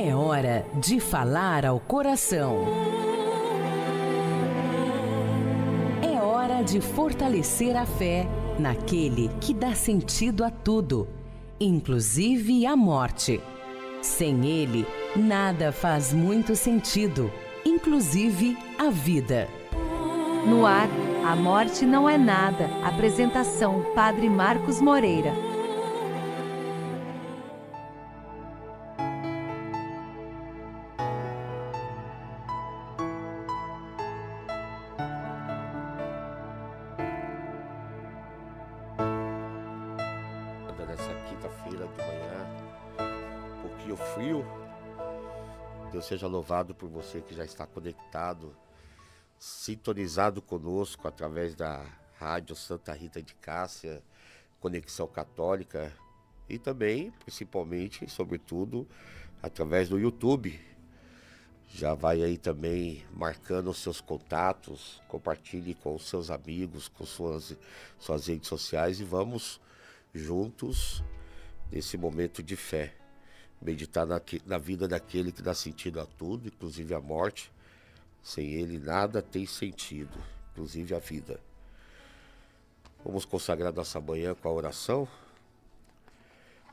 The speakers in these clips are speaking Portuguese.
É hora de falar ao coração. É hora de fortalecer a fé naquele que dá sentido a tudo, inclusive a morte. Sem ele, nada faz muito sentido, inclusive a vida. No ar, a morte não é nada. Apresentação: Padre Marcos Moreira. Nessa quinta-feira de manhã, um pouquinho frio. Deus seja louvado por você que já está conectado, sintonizado conosco através da Rádio Santa Rita de Cássia, Conexão Católica, e também, principalmente, sobretudo, através do YouTube. Já vai aí também marcando os seus contatos, compartilhe com os seus amigos, com suas redes sociais, e vamos juntos nesse momento de fé, meditar na vida daquele que dá sentido a tudo, inclusive a morte. Sem ele nada tem sentido, inclusive a vida. Vamos consagrar nossa manhã com a oração.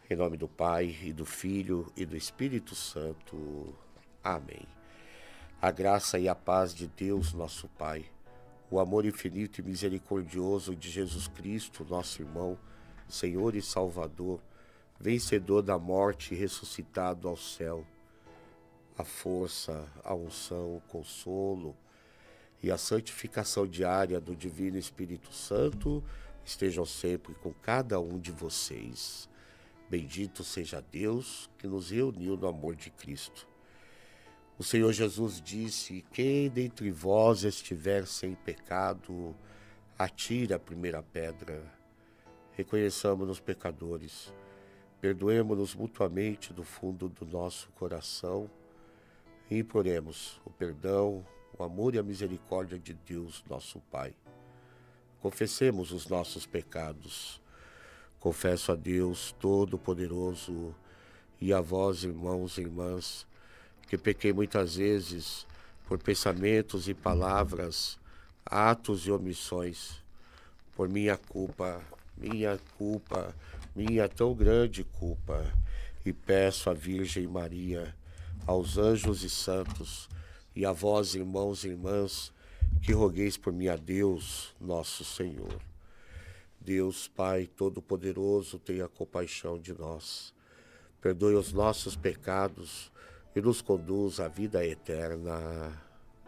Em nome do Pai, e do Filho, e do Espírito Santo. Amém. A graça e a paz de Deus, nosso Pai, o amor infinito e misericordioso de Jesus Cristo, nosso irmão, Senhor e Salvador, vencedor da morte e ressuscitado ao céu, a força, a unção, o consolo e a santificação diária do Divino Espírito Santo estejam sempre com cada um de vocês. Bendito seja Deus que nos reuniu no amor de Cristo. O Senhor Jesus disse: quem dentre vós estiver sem pecado, atire a primeira pedra. Reconheçamos-nos pecadores, perdoemos-nos mutuamente do fundo do nosso coração e imploremos o perdão, o amor e a misericórdia de Deus, nosso Pai. Confessemos os nossos pecados. Confesso a Deus Todo-Poderoso e a vós, irmãos e irmãs, que pequei muitas vezes por pensamentos e palavras, atos e omissões, por minha culpa, minha tão grande culpa, e peço à Virgem Maria, aos anjos e santos, e a vós, irmãos e irmãs, que rogueis por mim a Deus, nosso Senhor. Deus Pai Todo-Poderoso, tenha compaixão de nós, perdoe os nossos pecados e nos conduz à vida eterna.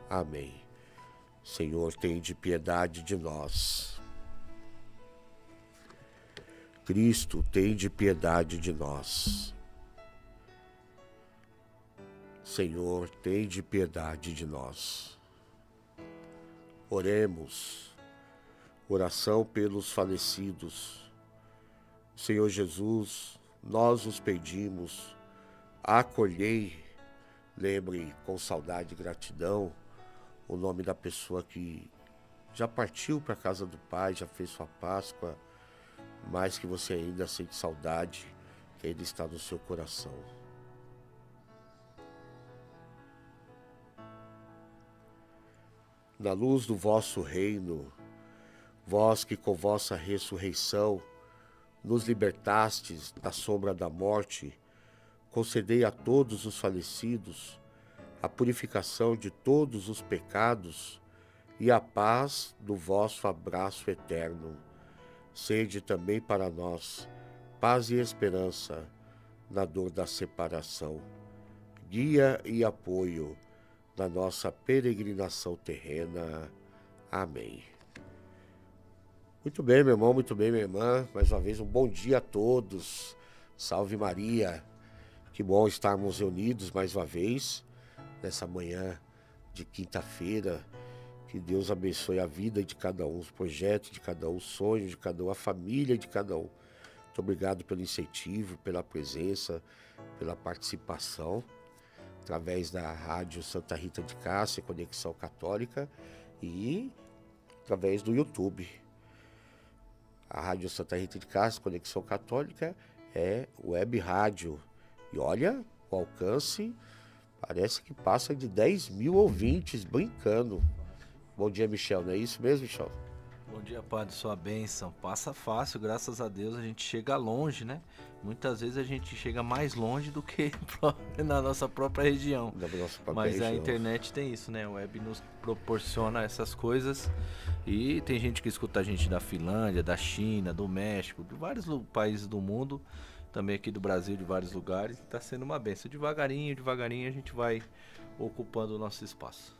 Amém. Senhor, tende piedade de nós. Cristo, tende piedade de nós. Senhor, tende piedade de nós. Oremos. Oração pelos falecidos. Senhor Jesus, nós os pedimos, acolhei, lembre com saudade e gratidão o nome da pessoa que já partiu para a casa do Pai, já fez sua Páscoa, mas que você ainda sente saudade, que ainda está no seu coração. Na luz do vosso reino, vós que com vossa ressurreição nos libertastes da sombra da morte, concedei a todos os falecidos a purificação de todos os pecados e a paz do vosso abraço eterno. Sede também para nós paz e esperança na dor da separação, guia e apoio na nossa peregrinação terrena. Amém. Muito bem, meu irmão, muito bem, minha irmã. Mais uma vez, um bom dia a todos. Salve Maria. Que bom estarmos reunidos mais uma vez nessa manhã de quinta-feira. Que Deus abençoe a vida de cada um, os projetos de cada um, os sonhos de cada um, a família de cada um. Muito obrigado pelo incentivo, pela presença, pela participação, através da Rádio Santa Rita de Cássia, Conexão Católica, e através do YouTube. A Rádio Santa Rita de Cássia, Conexão Católica, é web rádio. E olha, o alcance parece que passa de 10 mil ouvintes, brincando. Bom dia, Michel, não é isso mesmo, Michel? Bom dia, Padre, sua bênção. Passa fácil, graças a Deus a gente chega longe, né? Muitas vezes a gente chega mais longe do que na nossa própria região. Mas a internet tem isso, né? A web nos proporciona essas coisas. E tem gente que escuta a gente da Finlândia, da China, do México, de vários países do mundo. Também aqui do Brasil, de vários lugares. Está sendo uma bênção. Devagarinho a gente vai ocupando o nosso espaço.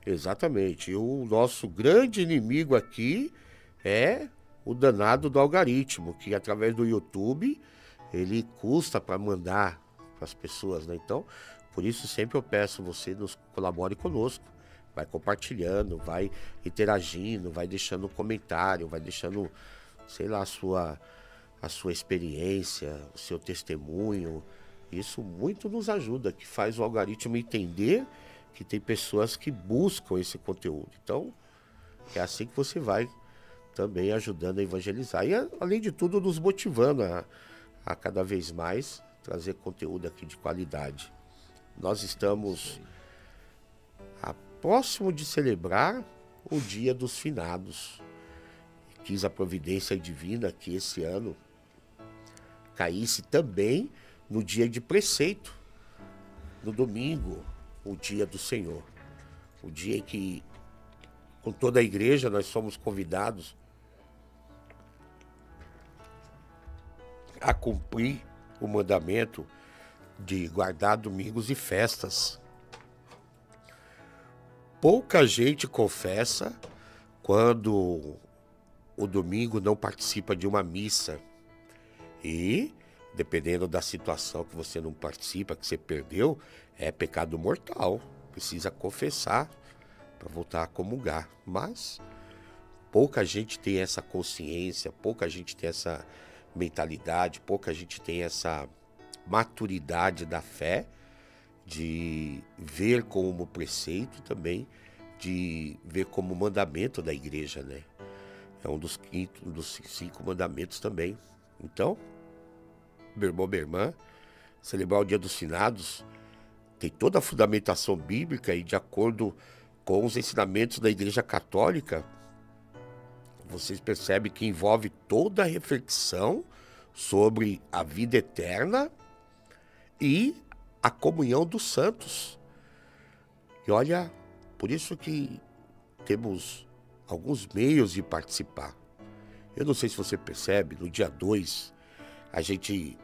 Exatamente. E o nosso grande inimigo aqui é o danado do algoritmo, que através do YouTube ele custa para mandar para as pessoas, né? Então, por isso sempre eu peço você nos colabore conosco, vai compartilhando, vai interagindo, vai deixando um comentário, vai deixando, sei lá, a sua experiência, o seu testemunho. Isso muito nos ajuda, que faz o algoritmo entender que tem pessoas que buscam esse conteúdo. Então, é assim que você vai também ajudando a evangelizar. E, além de tudo, nos motivando a cada vez mais trazer conteúdo aqui de qualidade. Nós estamos próximo de celebrar o Dia dos Finados. Quis a providência divina que esse ano caísse também no dia de preceito, no domingo, o dia do Senhor, o dia em que, com toda a igreja, nós somos convidados a cumprir o mandamento de guardar domingos e festas. Pouca gente confessa quando o domingo não participa de uma missa. E, dependendo da situação que você não participa, que você perdeu, é pecado mortal. Precisa confessar para voltar a comungar. Mas pouca gente tem essa consciência, pouca gente tem essa mentalidade, pouca gente tem essa maturidade da fé de ver como preceito também, de ver como mandamento da igreja, né? É um dos 5 mandamentos também. Então, meu irmão, minha irmã, celebrar o Dia dos Finados tem toda a fundamentação bíblica, e de acordo com os ensinamentos da Igreja Católica, vocês percebem que envolve toda a reflexão sobre a vida eterna e a comunhão dos santos. E olha, por isso que temos alguns meios de participar. Eu não sei se você percebe, no dia 2, a gente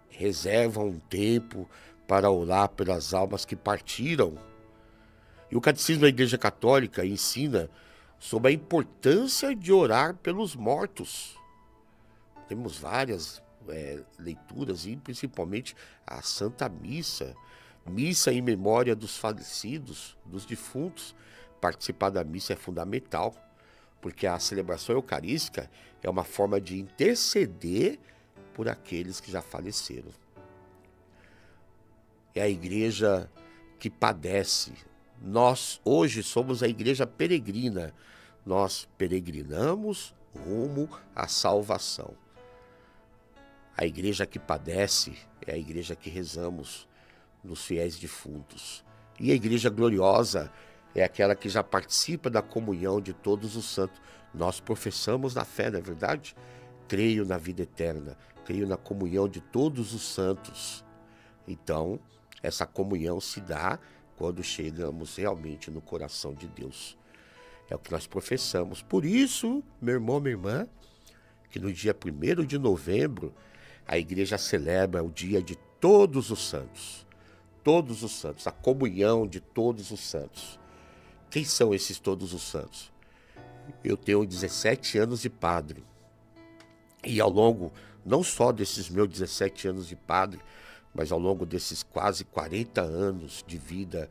reserva um tempo para orar pelas almas que partiram. E o Catecismo da Igreja Católica ensina sobre a importância de orar pelos mortos. Temos várias leituras, e principalmente a Santa Missa. Missa em memória dos falecidos, dos defuntos. Participar da missa é fundamental, porque a celebração eucarística é uma forma de interceder por aqueles que já faleceram. É a igreja que padece. Nós hoje somos a igreja peregrina. Nós peregrinamos rumo à salvação. A igreja que padece é a igreja que rezamos nos fiéis defuntos. E a igreja gloriosa é aquela que já participa da comunhão de todos os santos. Nós professamos na fé, não é verdade? Creio na vida eterna, creio na comunhão de todos os santos. Então, essa comunhão se dá quando chegamos realmente no coração de Deus. É o que nós professamos. Por isso, meu irmão, minha irmã, que no dia 1º de novembro, a igreja celebra o dia de todos os santos. Todos os santos, a comunhão de todos os santos. Quem são esses todos os santos? Eu tenho 17 anos de padre. E ao longo, não só desses meus 17 anos de padre, mas ao longo desses quase 40 anos de vida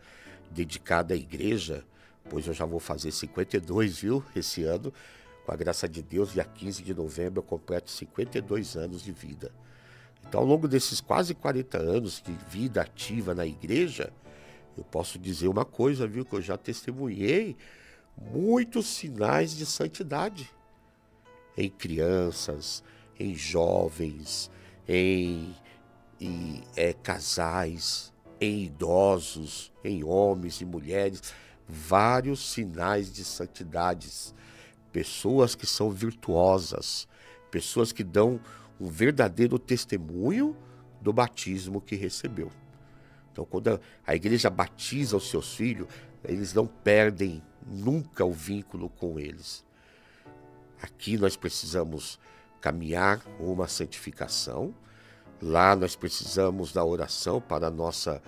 dedicada à igreja, pois eu já vou fazer 52, viu, esse ano, com a graça de Deus, dia 15 de novembro eu completo 52 anos de vida. Então, ao longo desses quase 40 anos de vida ativa na igreja, eu posso dizer uma coisa, viu, que eu já testemunhei muitos sinais de santidade em crianças, em jovens, em em casais, em idosos, em homens e mulheres, vários sinais de santidades. Pessoas que são virtuosas, pessoas que dão um verdadeiro testemunho do batismo que recebeu. Então, quando a igreja batiza os seus filhos, eles não perdem nunca o vínculo com eles. Aqui nós precisamos caminhar uma santificação. Lá nós precisamos da oração para a nossa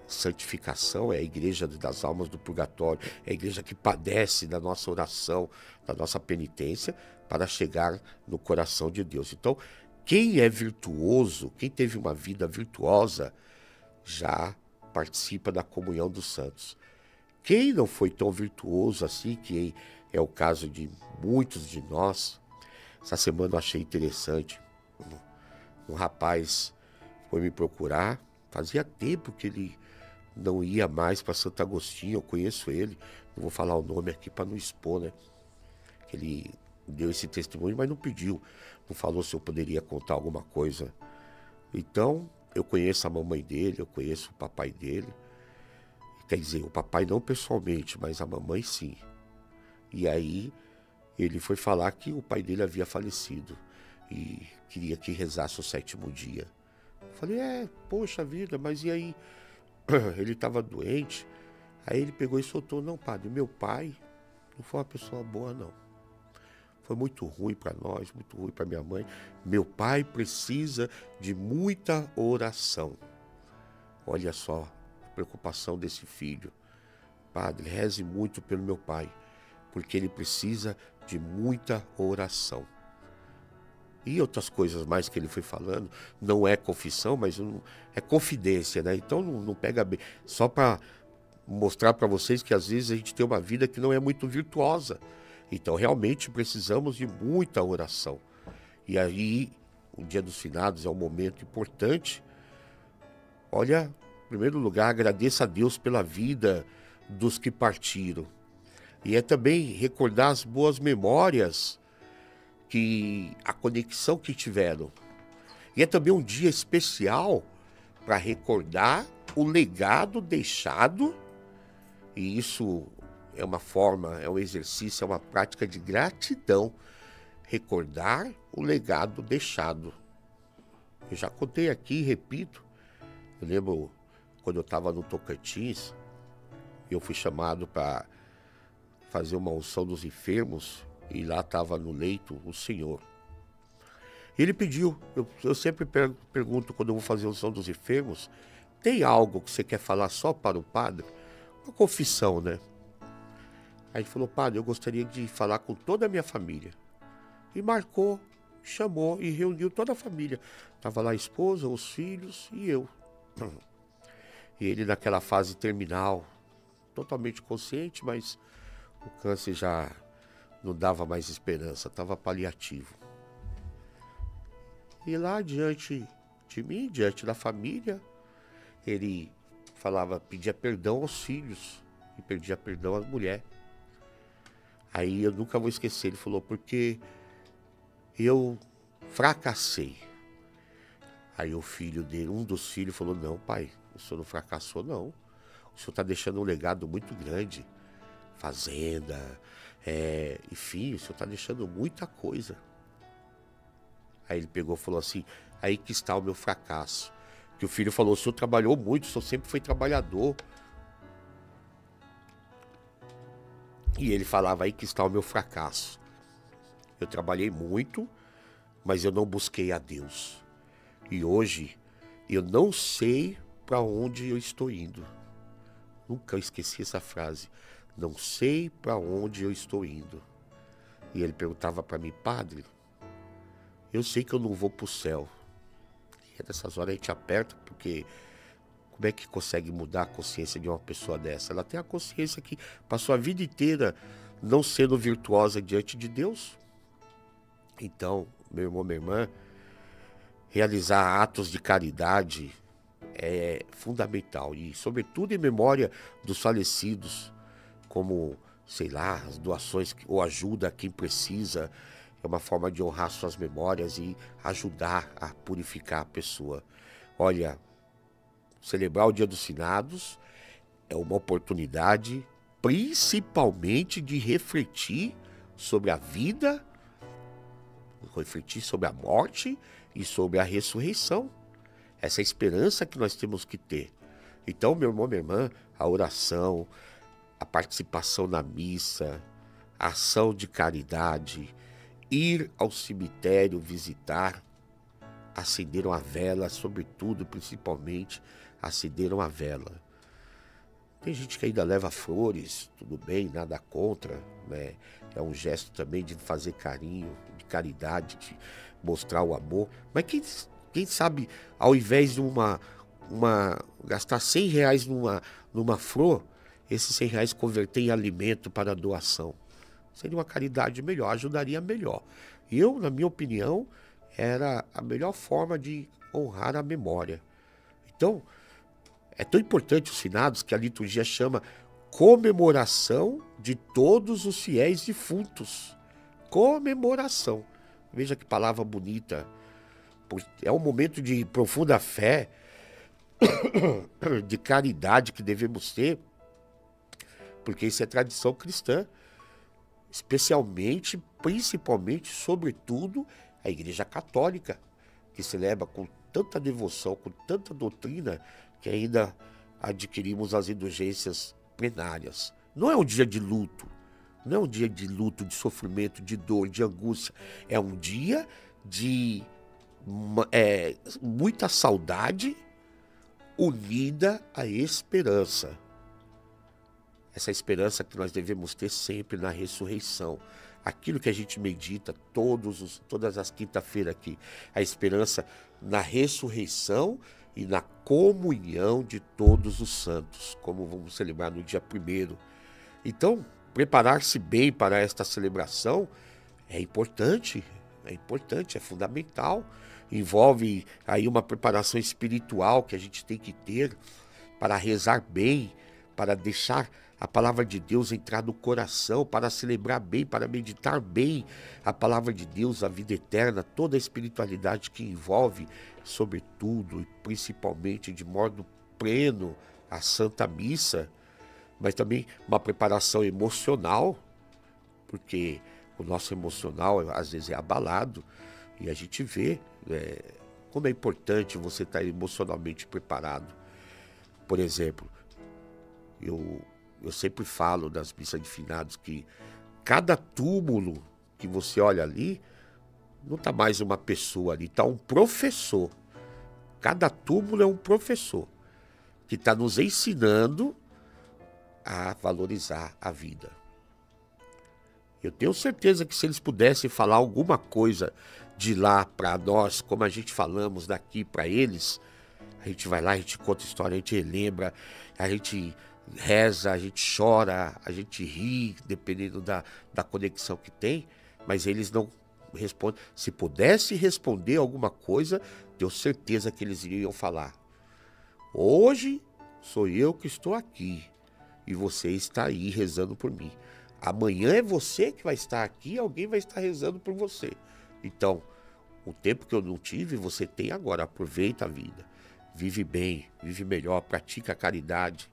santificação. É a igreja das almas do purgatório, é a igreja que padece da nossa oração, da nossa penitência, para chegar no coração de Deus. Então, quem é virtuoso, quem teve uma vida virtuosa, já participa da comunhão dos santos. Quem não foi tão virtuoso assim, que é o caso de muitos de nós, essa semana eu achei interessante. Um rapaz foi me procurar, fazia tempo que ele não ia mais para Santo Agostinho, eu conheço ele, não vou falar o nome aqui para não expor, né? Ele deu esse testemunho, mas não pediu, não falou se eu poderia contar alguma coisa. Então, eu conheço a mamãe dele, eu conheço o papai dele. Quer dizer, o papai não pessoalmente, mas a mamãe sim. E aí, ele foi falar que o pai dele havia falecido e queria que rezasse o 7º dia. Eu falei, poxa vida, mas e aí? Ele estava doente. Aí ele pegou e soltou, não, padre, meu pai não foi uma pessoa boa, não. Foi muito ruim para nós, muito ruim para minha mãe. Meu pai precisa de muita oração. Olha só a preocupação desse filho. Padre, reze muito pelo meu pai, porque ele precisa de muita oração. E outras coisas mais que ele foi falando, não é confissão, mas é confidência, né? Então não pega bem. Só para mostrar para vocês que às vezes a gente tem uma vida que não é muito virtuosa. Então realmente precisamos de muita oração. E aí, o Dia dos Finados é um momento importante. Olha, em primeiro lugar, agradeça a Deus pela vida dos que partiram. E é também recordar as boas memórias, a conexão que tiveram. E é também um dia especial para recordar o legado deixado. E isso é uma forma, é um exercício, é uma prática de gratidão. Recordar o legado deixado. Eu já contei aqui, repito. Eu lembro quando eu estava no Tocantins, eu fui chamado para fazer uma unção dos enfermos, e lá estava no leito o senhor. Ele pediu, eu sempre pergunto quando eu vou fazer a unção dos enfermos, tem algo que você quer falar só para o padre? Uma confissão, né? Aí ele falou, padre, eu gostaria de falar com toda a minha família. E marcou, chamou e reuniu toda a família. Estava lá a esposa, os filhos e eu. E ele naquela fase terminal, totalmente consciente, mas o câncer já não dava mais esperança, estava paliativo. E lá diante de mim, diante da família, ele falava, pedia perdão aos filhos e pedia perdão à mulher. Aí eu nunca vou esquecer, ele falou, porque eu fracassei. Aí o filho dele, um dos filhos, falou, não, pai, o senhor não fracassou, não. O senhor está deixando um legado muito grande. Fazenda, enfim, o senhor está deixando muita coisa. Aí ele pegou e falou assim, aí que está o meu fracasso. Que o filho falou, o senhor trabalhou muito, o senhor sempre foi trabalhador. E ele falava, aí que está o meu fracasso. Eu trabalhei muito, mas eu não busquei a Deus. E hoje, eu não sei para onde eu estou indo. Nunca esqueci essa frase. Não sei para onde eu estou indo. E ele perguntava para mim, padre, eu sei que eu não vou para o céu. E nessas horas a gente aperta, porque como é que consegue mudar a consciência de uma pessoa dessa? Ela tem a consciência que passou a vida inteira não sendo virtuosa diante de Deus. Então, meu irmão, minha irmã, realizar atos de caridade é fundamental. E, sobretudo, em memória dos falecidos, como, sei lá, as doações ou ajuda a quem precisa, é uma forma de honrar suas memórias e ajudar a purificar a pessoa. Olha, celebrar o Dia dos Finados é uma oportunidade, principalmente, de refletir sobre a vida, refletir sobre a morte e sobre a ressurreição. Essa esperança que nós temos que ter. Então, meu irmão, minha irmã, a oração, a participação na missa, a ação de caridade, ir ao cemitério visitar, acenderam a vela, sobretudo, principalmente, acenderam a vela. Tem gente que ainda leva flores, tudo bem, nada contra, né? É um gesto também de fazer carinho, de caridade, de mostrar o amor. Mas quem sabe, ao invés de gastar R$100 numa flor, esses R$100 converter em alimento para doação. Seria uma caridade melhor, ajudaria melhor. Eu, na minha opinião, era a melhor forma de honrar a memória. Então, é tão importante os finados que a liturgia chama comemoração de todos os fiéis defuntos. Comemoração. Veja que palavra bonita. É um momento de profunda fé, de caridade que devemos ter, porque isso é tradição cristã. Especialmente, principalmente, sobretudo, a Igreja Católica, que celebra com tanta devoção, com tanta doutrina, que ainda adquirimos as indulgências plenárias. Não é um dia de luto, não é um dia de luto, de sofrimento, de dor, de angústia. É um dia de muita saudade unida à esperança. Essa esperança que nós devemos ter sempre na ressurreição. Aquilo que a gente medita todas as quinta-feiras aqui. A esperança na ressurreição e na comunhão de todos os santos, como vamos celebrar no dia 1º. Então, preparar-se bem para esta celebração é importante, é fundamental. Envolve aí uma preparação espiritual que a gente tem que ter para rezar bem, para deixar a palavra de Deus entrar no coração, para celebrar bem, para meditar bem a palavra de Deus, a vida eterna, toda a espiritualidade que envolve, sobretudo e principalmente de modo pleno, a Santa Missa, mas também uma preparação emocional, porque o nosso emocional às vezes é abalado e a gente vê como é importante você estar emocionalmente preparado. Por exemplo, eu sempre falo das missas de finados que cada túmulo que você olha ali, não está mais uma pessoa ali, está um professor. Cada túmulo é um professor que está nos ensinando a valorizar a vida. Eu tenho certeza que se eles pudessem falar alguma coisa de lá para nós, como a gente falamos daqui para eles, a gente vai lá, a gente conta história, a gente relembra, a gente reza, a gente chora, a gente ri, dependendo da conexão que tem, mas eles não respondem. Se pudesse responder alguma coisa, tenho certeza que eles iriam falar: hoje sou eu que estou aqui e você está aí rezando por mim. Amanhã é você que vai estar aqui e alguém vai estar rezando por você. Então, o tempo que eu não tive, você tem agora. Aproveita a vida. Vive bem, vive melhor, pratica a caridade.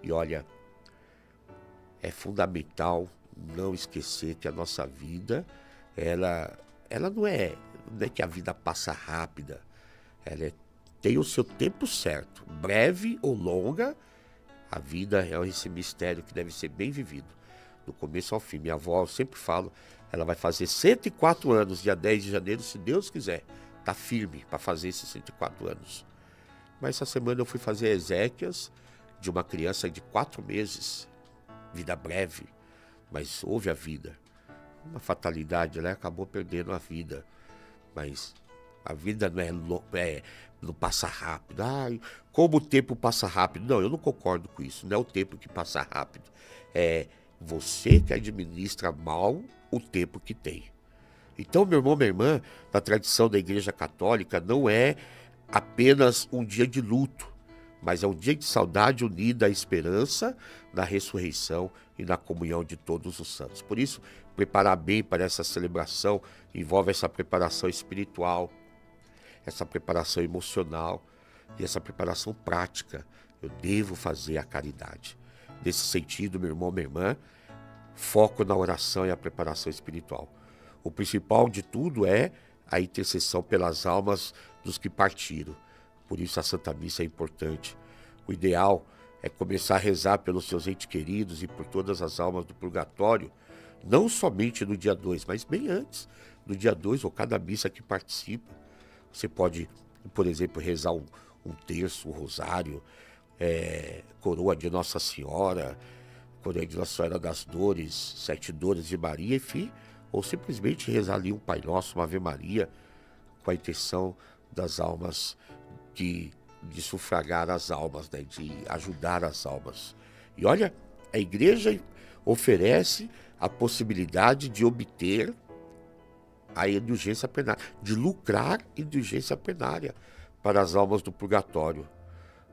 E olha, é fundamental não esquecer que a nossa vida, ela não é que a vida passa rápida. Ela tem o seu tempo certo. Breve ou longa, a vida é esse mistério que deve ser bem vivido. Do começo ao fim. Minha avó, eu sempre falo, ela vai fazer 104 anos, dia 10 de janeiro, se Deus quiser. Está firme para fazer esses 104 anos. Mas essa semana eu fui fazer exéquias de uma criança de 4 meses. Vida breve, mas houve a vida. Uma fatalidade, ela acabou perdendo a vida. Mas a vida não passa rápido. Como o tempo passa rápido. Não, eu não concordo com isso. Não é o tempo que passa rápido. É você que administra mal o tempo que tem. Então, meu irmão, minha irmã, na tradição da Igreja Católica, não é apenas um dia de luto, mas é um dia de saudade unida à esperança, na ressurreição e na comunhão de todos os santos. Por isso, preparar bem para essa celebração envolve essa preparação espiritual, essa preparação emocional e essa preparação prática. Eu devo fazer a caridade. Nesse sentido, meu irmão, minha irmã, foco na oração e a preparação espiritual. O principal de tudo é a intercessão pelas almas dos que partiram. Por isso a Santa Missa é importante. O ideal é começar a rezar pelos seus entes queridos e por todas as almas do purgatório, não somente no dia 2, mas bem antes do dia 2, ou cada missa que participa. Você pode, por exemplo, rezar um terço, um rosário, coroa de Nossa Senhora, coroa de Nossa Senhora das Dores, 7 Dores de Maria, enfim, ou simplesmente rezar ali um Pai Nosso, uma Ave Maria, com a intenção das almas de sufragar as almas, né, de ajudar as almas. E olha, a igreja oferece a possibilidade de obter a indulgência plenária, de lucrar indulgência plenária para as almas do purgatório.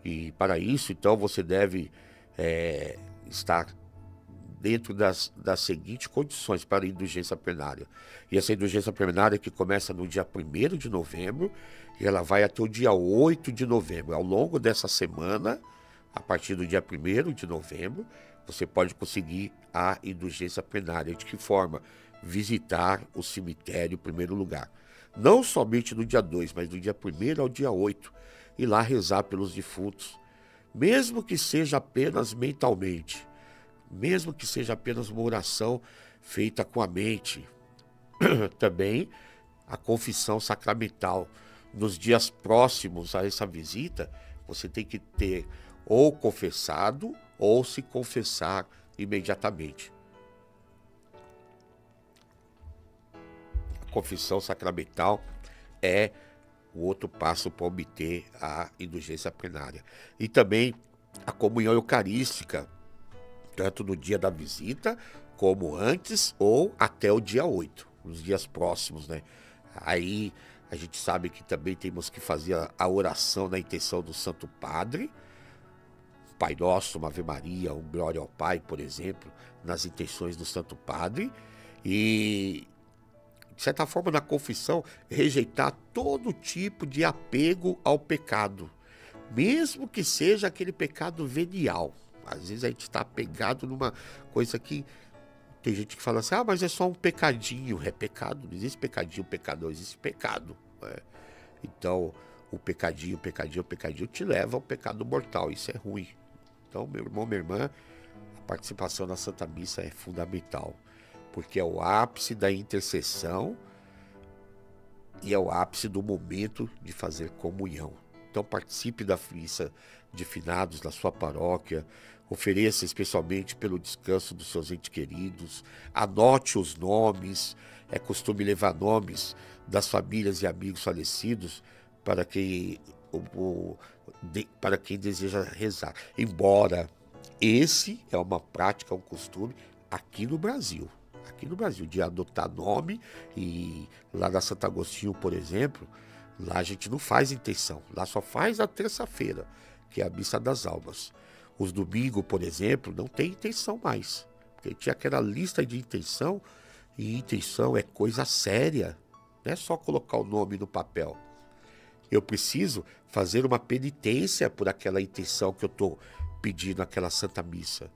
E para isso, então, você deve estar dentro das seguintes condições para a indulgência plenária. E essa indulgência plenária que começa no dia 1º de novembro e ela vai até o dia 8 de novembro. Ao longo dessa semana, a partir do dia 1º de novembro, você pode conseguir a indulgência plenária. De que forma? Visitar o cemitério em primeiro lugar. Não somente no dia 2, mas do dia 1º ao dia 8. E lá rezar pelos defuntos. Mesmo que seja apenas mentalmente. Mesmo que seja apenas uma oração feita com a mente. Também a confissão sacramental. Nos dias próximos a essa visita, você tem que ter ou confessado ou se confessar imediatamente. A confissão sacramental é o outro passo para obter a indulgência plenária. E também a comunhão eucarística, tanto no dia da visita, como antes ou até o dia 8, nos dias próximos, né? Aí a gente sabe que também temos que fazer a oração na intenção do Santo Padre, Pai Nosso, uma Ave Maria, um Glória ao Pai, por exemplo, nas intenções do Santo Padre. E, de certa forma, na confissão, rejeitar todo tipo de apego ao pecado, mesmo que seja aquele pecado venial. Às vezes a gente está apegado numa coisa que tem gente que fala assim, mas é só um pecadinho. É pecado, não existe pecadinho, pecador, existe pecado. Né? Então, o pecadinho te leva ao pecado mortal, isso é ruim. Então, meu irmão, minha irmã, a participação na Santa Missa é fundamental, porque é o ápice da intercessão e é o ápice do momento de fazer comunhão. Então, participe da missa de finados na sua paróquia, ofereça especialmente pelo descanso dos seus entes queridos, anote os nomes, é costume levar nomes das famílias e amigos falecidos para quem deseja rezar. Embora esse é uma prática, um costume aqui no Brasil, de adotar nome, e lá na Santo Agostinho, por exemplo, lá a gente não faz intenção, lá só faz a terça-feira, que é a Missa das Almas. Os domingos, por exemplo, não tem intenção mais, porque tinha aquela lista de intenção, e intenção é coisa séria, não é só colocar o nome no papel. Eu preciso fazer uma penitência por aquela intenção que eu estou pedindo naquela Santa Missa.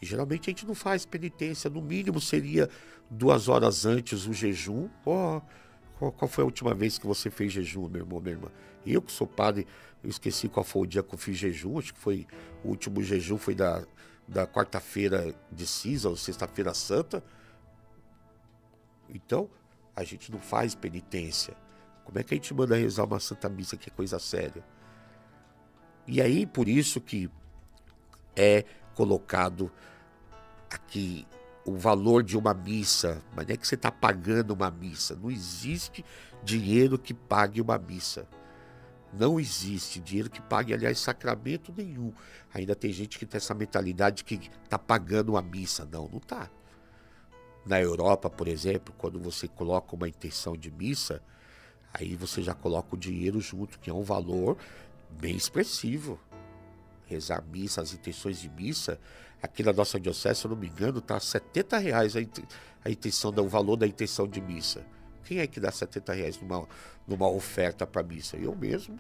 E geralmente a gente não faz penitência, no mínimo seria 2 horas antes o jejum. Qual foi a última vez que você fez jejum, meu irmão, minha irmã? Eu que sou padre, eu esqueci qual foi o dia que eu fiz jejum, acho que foi o último jejum, foi da quarta-feira de cinza, ou sexta-feira santa. Então, a gente não faz penitência. Como é que a gente manda rezar uma Santa Missa, que é coisa séria? E aí, por isso que é colocado aqui o valor de uma missa, mas não é que você está pagando uma missa. Não existe dinheiro que pague uma missa. Não existe dinheiro que pague, aliás, sacramento nenhum. Ainda tem gente que tem essa mentalidade que está pagando uma missa. Não está. Na Europa, por exemplo, quando você coloca uma intenção de missa, aí você já coloca o dinheiro junto, que é um valor bem expressivo. rezar missa, as intenções de missa, aqui na nossa diocese, se eu não me engano, está R$70 a intenção, o valor da intenção de missa. Quem é que dá R$70 numa oferta para missa? Eu mesmo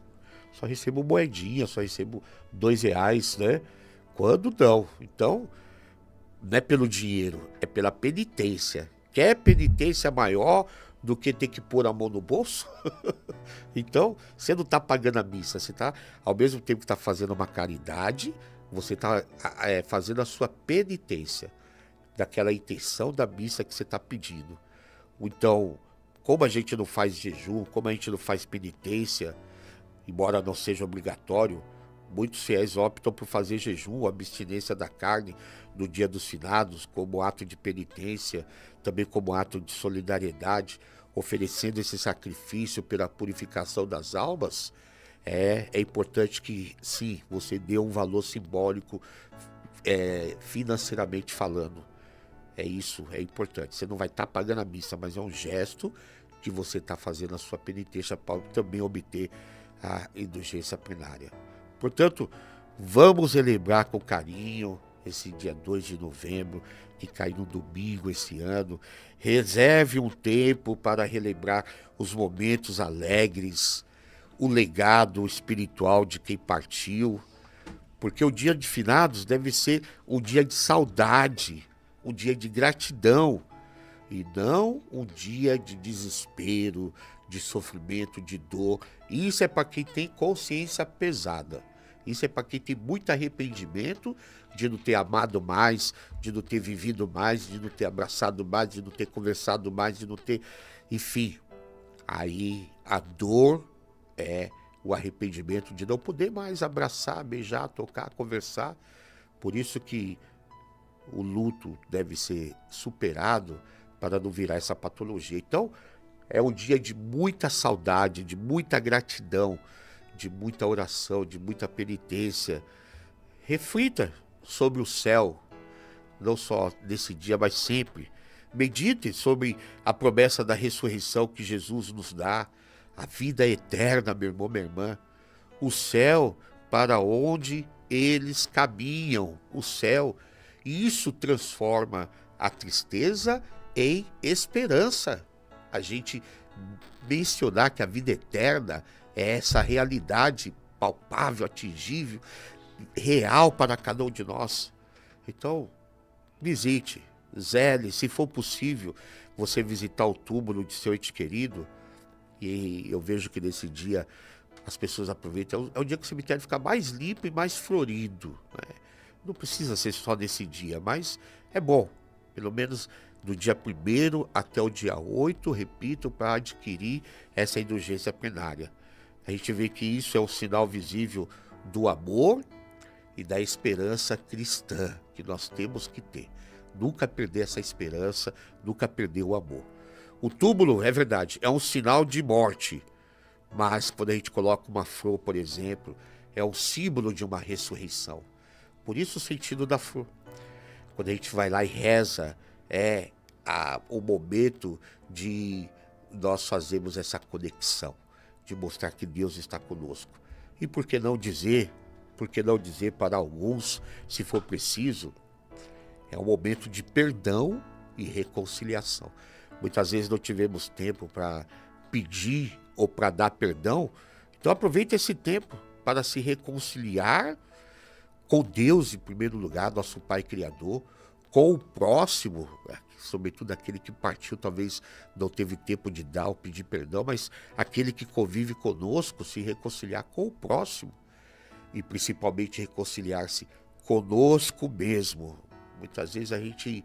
só recebo moedinha, só recebo R$2, né? Quando não. Então, não é pelo dinheiro, é pela penitência. Quer penitência maior do que ter que pôr a mão no bolso? Então, você não está pagando a missa, você está, ao mesmo tempo que está fazendo uma caridade, você está fazendo a sua penitência, daquela intenção da missa que você está pedindo. Então, como a gente não faz jejum, como a gente não faz penitência, embora não seja obrigatório, muitos fiéis optam por fazer jejum, abstinência da carne no dia dos finados, como ato de penitência, também como ato de solidariedade, oferecendo esse sacrifício pela purificação das almas. É importante que, sim, você dê um valor simbólico, financeiramente falando. É isso, é importante. Você não vai estar pagando a missa, mas é um gesto que você está fazendo a sua penitência para também obter a indulgência plenária. Portanto, vamos relembrar com carinho esse dia 2 de novembro, que cai no domingo esse ano. Reserve um tempo para relembrar os momentos alegres, o legado espiritual de quem partiu, porque o dia de finados deve ser um dia de saudade, um dia de gratidão, e não um dia de desespero, de sofrimento, de dor. Isso é para quem tem consciência pesada. Isso é para quem tem muito arrependimento de não ter amado mais, de não ter vivido mais, de não ter abraçado mais, de não ter conversado mais, de não ter... Enfim, aí a dor é o arrependimento de não poder mais abraçar, beijar, tocar, conversar. Por isso que o luto deve ser superado para não virar essa patologia. Então, é um dia de muita saudade, de muita gratidão, de muita oração, de muita penitência. Reflita sobre o céu, não só nesse dia, mas sempre. Medite sobre a promessa da ressurreição que Jesus nos dá, a vida eterna, meu irmão, minha irmã. O céu para onde eles caminham, o céu. E isso transforma a tristeza em esperança. A gente mencionar que a vida eterna é essa realidade palpável, atingível, real para cada um de nós. Então, visite, zele, se for possível, você visitar o túmulo de seu ente querido. E eu vejo que nesse dia as pessoas aproveitam. É o dia que o cemitério fica mais limpo e mais florido, né? Não precisa ser só nesse dia, mas é bom, pelo menos do dia 1º até o dia 8, repito, para adquirir essa indulgência plenária. A gente vê que isso é um sinal visível do amor e da esperança cristã que nós temos que ter. Nunca perder essa esperança, nunca perder o amor. O túmulo, é verdade, é um sinal de morte, mas quando a gente coloca uma flor, por exemplo, é um símbolo de uma ressurreição. Por isso o sentido da flor. Quando a gente vai lá e reza, é o momento de nós fazermos essa conexão, de mostrar que Deus está conosco. E por que não dizer para alguns, se for preciso, é um momento de perdão e reconciliação. Muitas vezes não tivemos tempo para pedir ou para dar perdão, então aproveite esse tempo para se reconciliar com Deus em primeiro lugar, nosso Pai Criador, com o próximo, sobretudo aquele que partiu, talvez não teve tempo de dar ou pedir perdão, mas aquele que convive conosco, se reconciliar com o próximo e principalmente reconciliar-se conosco mesmo. Muitas vezes a gente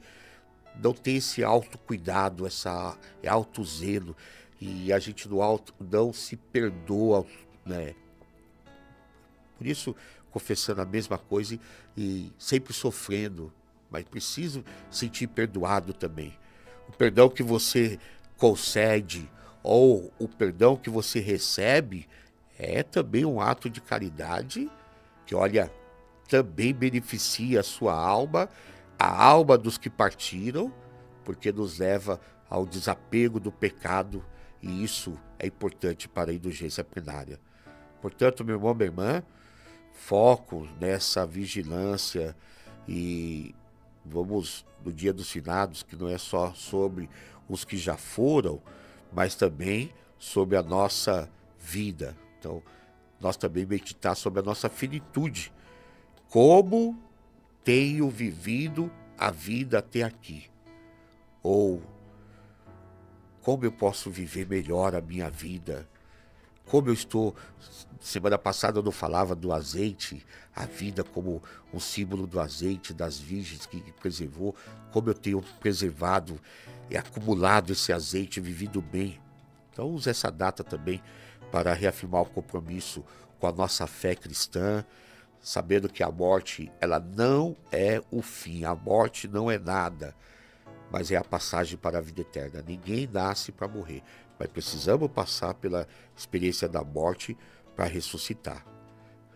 não tem esse autocuidado, essa autozelo, e a gente não se perdoa, né? Por isso, confessando a mesma coisa e sempre sofrendo, mas preciso sentir perdoado também. O perdão que você concede ou o perdão que você recebe é também um ato de caridade que, olha, também beneficia a sua alma, a alma dos que partiram, porque nos leva ao desapego do pecado, e isso é importante para a indulgência plenária. Portanto, meu irmão, minha irmã, foco nessa vigilância e vamos no Dia dos Finados, que não é só sobre os que já foram, mas também sobre a nossa vida. Então, nós também meditar sobre a nossa finitude. Como tenho vivido a vida até aqui? Ou como eu posso viver melhor a minha vida? Como eu estou... Semana passada eu não falava do azeite, a vida como um símbolo do azeite, das virgens que preservou. Como eu tenho preservado e acumulado esse azeite, vivido bem. Então use essa data também para reafirmar o compromisso com a nossa fé cristã, sabendo que a morte, ela não é o fim, a morte não é nada, mas é a passagem para a vida eterna. Ninguém nasce para morrer, mas precisamos passar pela experiência da morte para ressuscitar.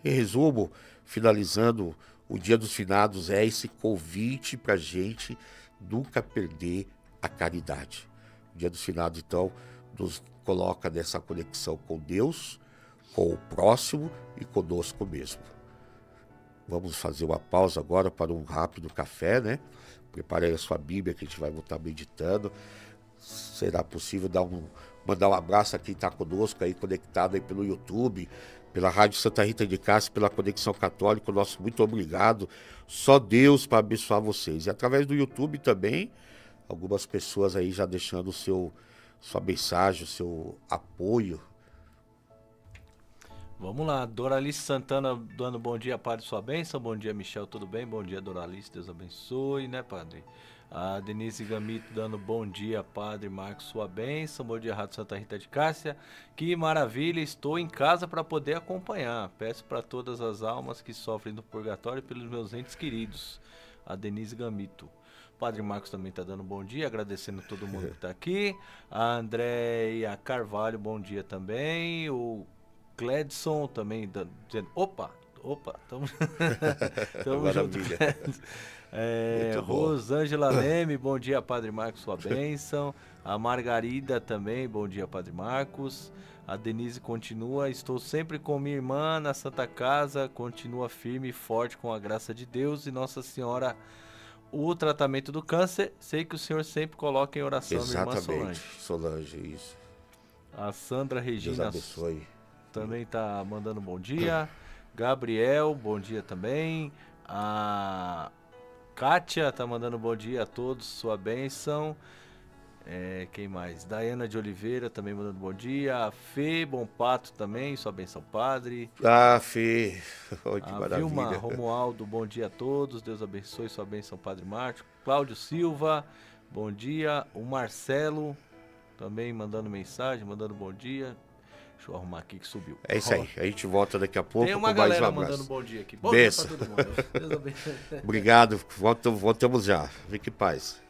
Em resumo, finalizando, o Dia dos Finados é esse convite para a gente nunca perder a caridade. O Dia dos Finados, então, nos coloca nessa conexão com Deus, com o próximo e conosco mesmo. Vamos fazer uma pausa agora para um rápido café, né? Prepare aí a sua Bíblia que a gente vai voltar meditando. Será possível mandar um abraço a quem está conosco aí, conectado aí pelo YouTube, pela Rádio Santa Rita de Cássia, pela Conexão Católica. Nosso muito obrigado. Só Deus para abençoar vocês. E através do YouTube também, algumas pessoas aí já deixando sua mensagem, o seu apoio. Vamos lá, Doralice Santana dando bom dia, Padre, sua bênção. Bom dia, Michel, tudo bem? Bom dia, Doralice, Deus abençoe, né, Padre? A Denise Gamito dando bom dia, Padre Marcos, sua bênção. Bom dia, Rádio Santa Rita de Cássia. Que maravilha, estou em casa para poder acompanhar. Peço para todas as almas que sofrem no purgatório pelos meus entes queridos. A Denise Gamito. Padre Marcos também está dando bom dia, agradecendo todo mundo que está aqui. A Andréia Carvalho, bom dia também. O Cledson também dizendo, opa, estamos juntos. Rosângela Leme, bom dia, Padre Marcos, sua bênção. A Margarida também, bom dia, Padre Marcos. A Denise continua, estou sempre com minha irmã na Santa Casa, continua firme e forte com a graça de Deus e Nossa Senhora. O tratamento do câncer, sei que o senhor sempre coloca em oração. Exatamente, minha irmã Solange, isso. A Sandra Regina Deus abençoe. Também tá mandando bom dia. Gabriel, bom dia também. A Kátia tá mandando bom dia a todos, sua bênção. Quem mais? Daiana de Oliveira também mandando bom dia. A Fê Bompato também, sua bênção, Padre. Ah, Fê, oh, que a maravilha. Vilma Romualdo, bom dia a todos, Deus abençoe, sua bênção, Padre Márcio. Cláudio Silva, bom dia. O Marcelo também mandando mensagem, mandando bom dia. Deixa eu arrumar aqui que subiu. É isso aí, a gente volta daqui a pouco. Tem uma galera mandando bom dia aqui. Bom dia pra todo mundo. Deus abençoe. Obrigado, voltamos já. Fique em paz.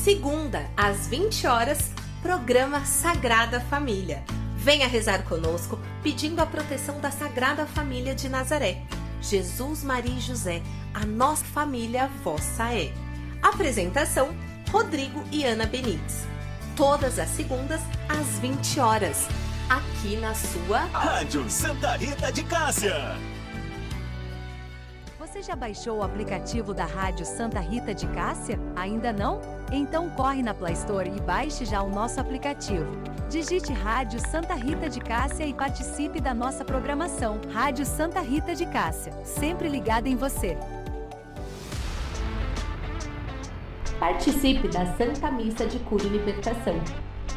Segunda, às 20 horas, programa Sagrada Família. Venha rezar conosco, pedindo a proteção da Sagrada Família de Nazaré. Jesus, Maria e José, a nossa família vossa é. Apresentação, Rodrigo e Ana Benites. Todas as segundas, às 20 horas, aqui na sua Rádio Santa Rita de Cássia. Você já baixou o aplicativo da Rádio Santa Rita de Cássia? Ainda não? Então corre na Play Store e baixe já o nosso aplicativo. Digite Rádio Santa Rita de Cássia e participe da nossa programação. Rádio Santa Rita de Cássia, sempre ligada em você. Participe da Santa Missa de Cura e Libertação.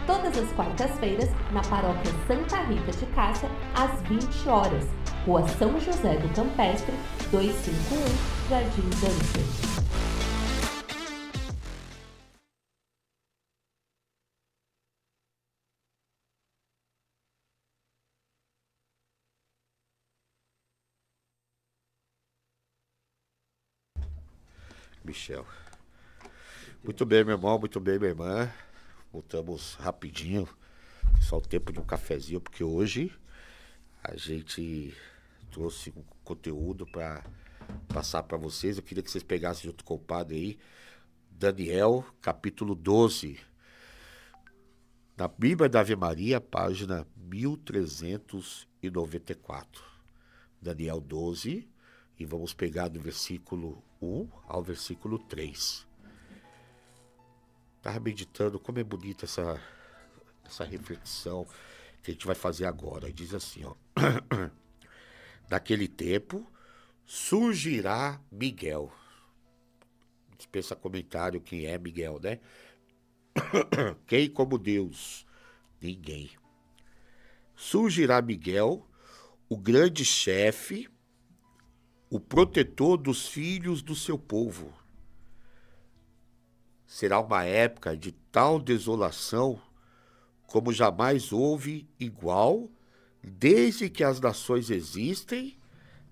Todas as quartas-feiras, na Paróquia Santa Rita de Cássia, às 20 horas. Rua São José do Campestre, 251, Jardim Dantas. Michel. Muito bem, meu irmão, muito bem, minha irmã. Voltamos rapidinho, só o tempo de um cafezinho, porque hoje a gente trouxe um conteúdo para passar para vocês. Eu queria que vocês pegassem junto com o padre aí, Daniel, capítulo 12. Na Bíblia da Ave Maria, página 1394. Daniel 12, e vamos pegar do versículo 1 ao versículo 3. Estava meditando como é bonita essa reflexão que a gente vai fazer agora. Diz assim, ó. Naquele tempo surgirá Miguel. Dispensa comentário quem é Miguel, né? Quem como Deus? Ninguém. Surgirá Miguel, o grande chefe, o protetor dos filhos do seu povo. Será uma época de tal desolação como jamais houve igual, desde que as nações existem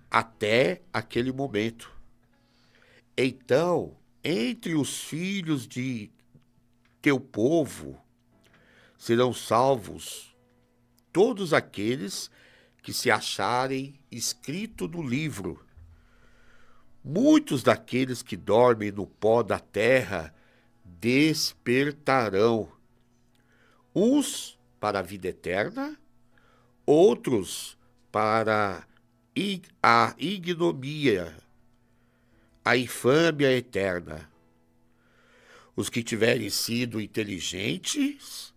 até aquele momento. Então, entre os filhos de teu povo serão salvos todos aqueles que se acharem escrito no livro. Muitos daqueles que dormem no pó da terra despertarão, uns para a vida eterna, outros para a ignomínia, a infâmia eterna. Os que tiverem sido inteligentes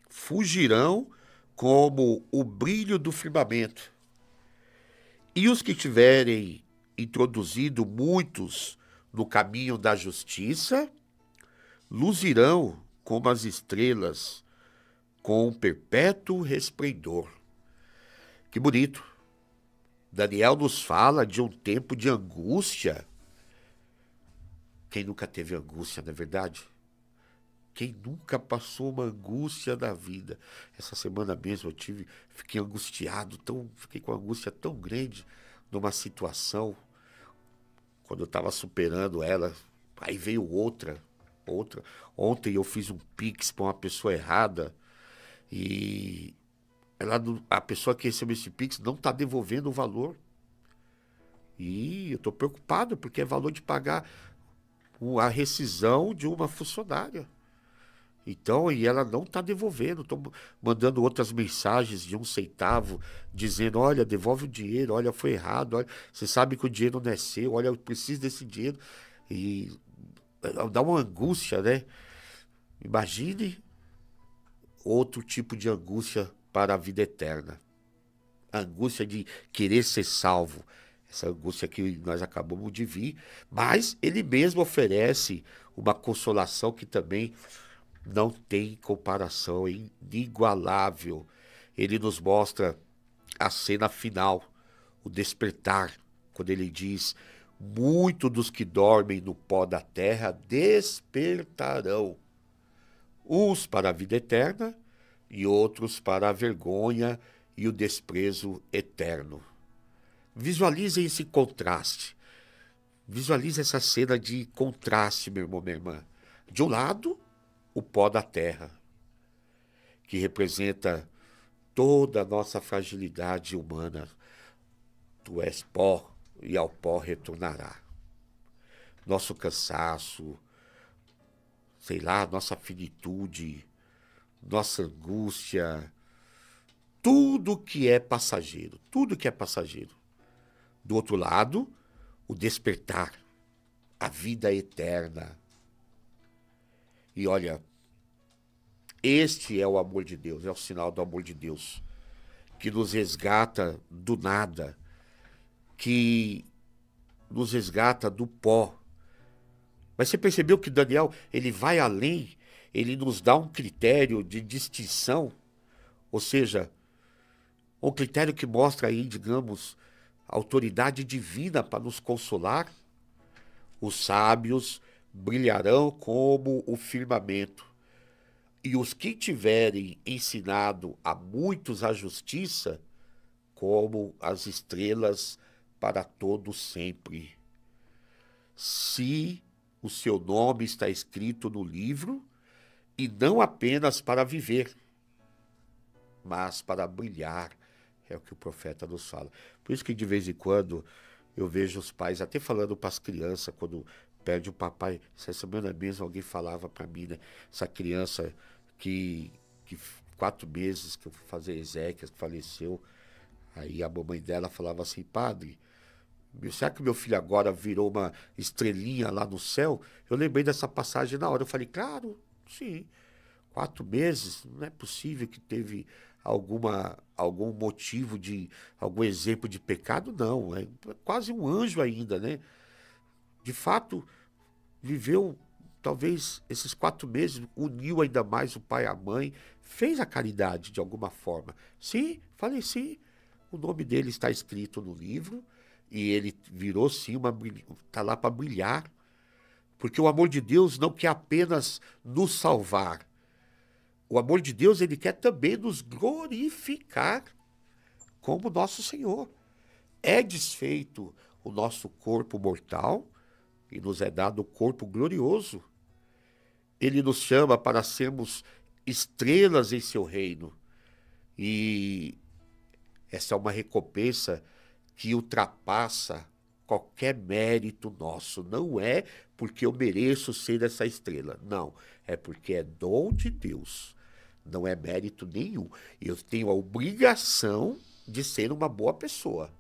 fugirão como o brilho do firmamento, e os que tiverem introduzido muitos no caminho da justiça luzirão como as estrelas, com um perpétuo resplendor. Que bonito. Daniel nos fala de um tempo de angústia. Quem nunca teve angústia, não é verdade? Quem nunca passou uma angústia na vida? Essa semana mesmo fiquei angustiado, fiquei com uma angústia tão grande numa situação, quando eu estava superando ela, aí veio outra. Ontem eu fiz um Pix para uma pessoa errada e a pessoa que recebeu esse Pix não está devolvendo o valor. E eu estou preocupado porque é valor de pagar a rescisão de uma funcionária. Então, e ela não está devolvendo. Estou mandando outras mensagens de 1 centavo, dizendo, olha, devolve o dinheiro, olha, foi errado, olha, você sabe que o dinheiro não é seu, olha, eu preciso desse dinheiro. E dá uma angústia, né? Imagine outro tipo de angústia para a vida eterna. A angústia de querer ser salvo. Essa angústia que nós acabamos de vir. Mas ele mesmo oferece uma consolação que também não tem comparação, é inigualável. Ele nos mostra a cena final, o despertar, quando ele diz: muitos dos que dormem no pó da terra despertarão, uns para a vida eterna e outros para a vergonha e o desprezo eterno. Visualizem esse contraste. Visualize essa cena de contraste, meu irmão, minha irmã. De um lado, o pó da terra, que representa toda a nossa fragilidade humana. Tu és pó e ao pó retornará. Nosso cansaço, sei lá, nossa finitude, nossa angústia, tudo que é passageiro, tudo que é passageiro. Do outro lado, o despertar, a vida eterna. E olha, este é o amor de Deus, é o sinal do amor de Deus, que nos resgata do nada, que nos resgata do pó. Mas você percebeu que Daniel, ele vai além, ele nos dá um critério de distinção, ou seja, um critério que mostra aí, digamos, a autoridade divina para nos consolar. Os sábios brilharão como o firmamento, e os que tiverem ensinado a muitos a justiça, como as estrelas para todo sempre. Se o seu nome está escrito no livro, e não apenas para viver, mas para brilhar, é o que o profeta nos fala. Por isso que de vez em quando eu vejo os pais até falando para as crianças, quando perde o papai, essa semana mesmo alguém falava para mim, né? Essa criança que 4 meses que eu fui fazer exéquias, que faleceu, aí a mamãe dela falava assim, padre, será que meu filho agora virou uma estrelinha lá no céu? Eu lembrei dessa passagem na hora, eu falei, claro, sim, 4 meses, não é possível que teve algum motivo de, algum exemplo de pecado, não, é quase um anjo ainda, né? De fato, viveu, talvez esses 4 meses, uniu ainda mais o pai e a mãe, fez a caridade de alguma forma. Sim, falei sim, o nome dele está escrito no livro, e ele virou sim, está lá para brilhar, porque o amor de Deus não quer apenas nos salvar. O amor de Deus, ele quer também nos glorificar como nosso Senhor. É desfeito o nosso corpo mortal e nos é dado o corpo glorioso. Ele nos chama para sermos estrelas em seu reino. E essa é uma recompensa que ultrapassa qualquer mérito nosso. Não é porque eu mereço ser essa estrela. Não, é porque é dom de Deus. Não é mérito nenhum. Eu tenho a obrigação de ser uma boa pessoa.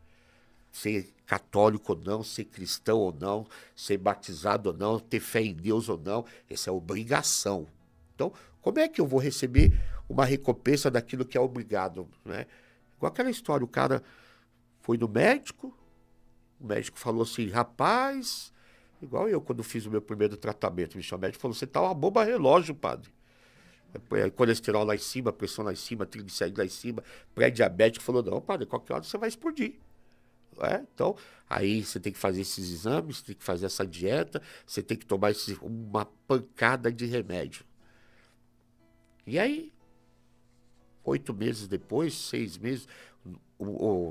Ser católico ou não, ser cristão ou não, ser batizado ou não, ter fé em Deus ou não, essa é obrigação. Então, como é que eu vou receber uma recompensa daquilo que é obrigado, né? Igual aquela história, o cara foi no médico, o médico falou assim, rapaz, igual eu quando fiz o meu primeiro tratamento, o médico falou, você tá uma bomba relógio, padre. Colesterol lá em cima, pressão lá em cima, triglicéridos lá em cima, pré-diabético, falou, não, padre, qualquer hora você vai explodir. Então, aí você tem que fazer esses exames, tem que fazer essa dieta, você tem que tomar uma pancada de remédio. E aí, 8 meses depois, 6 meses,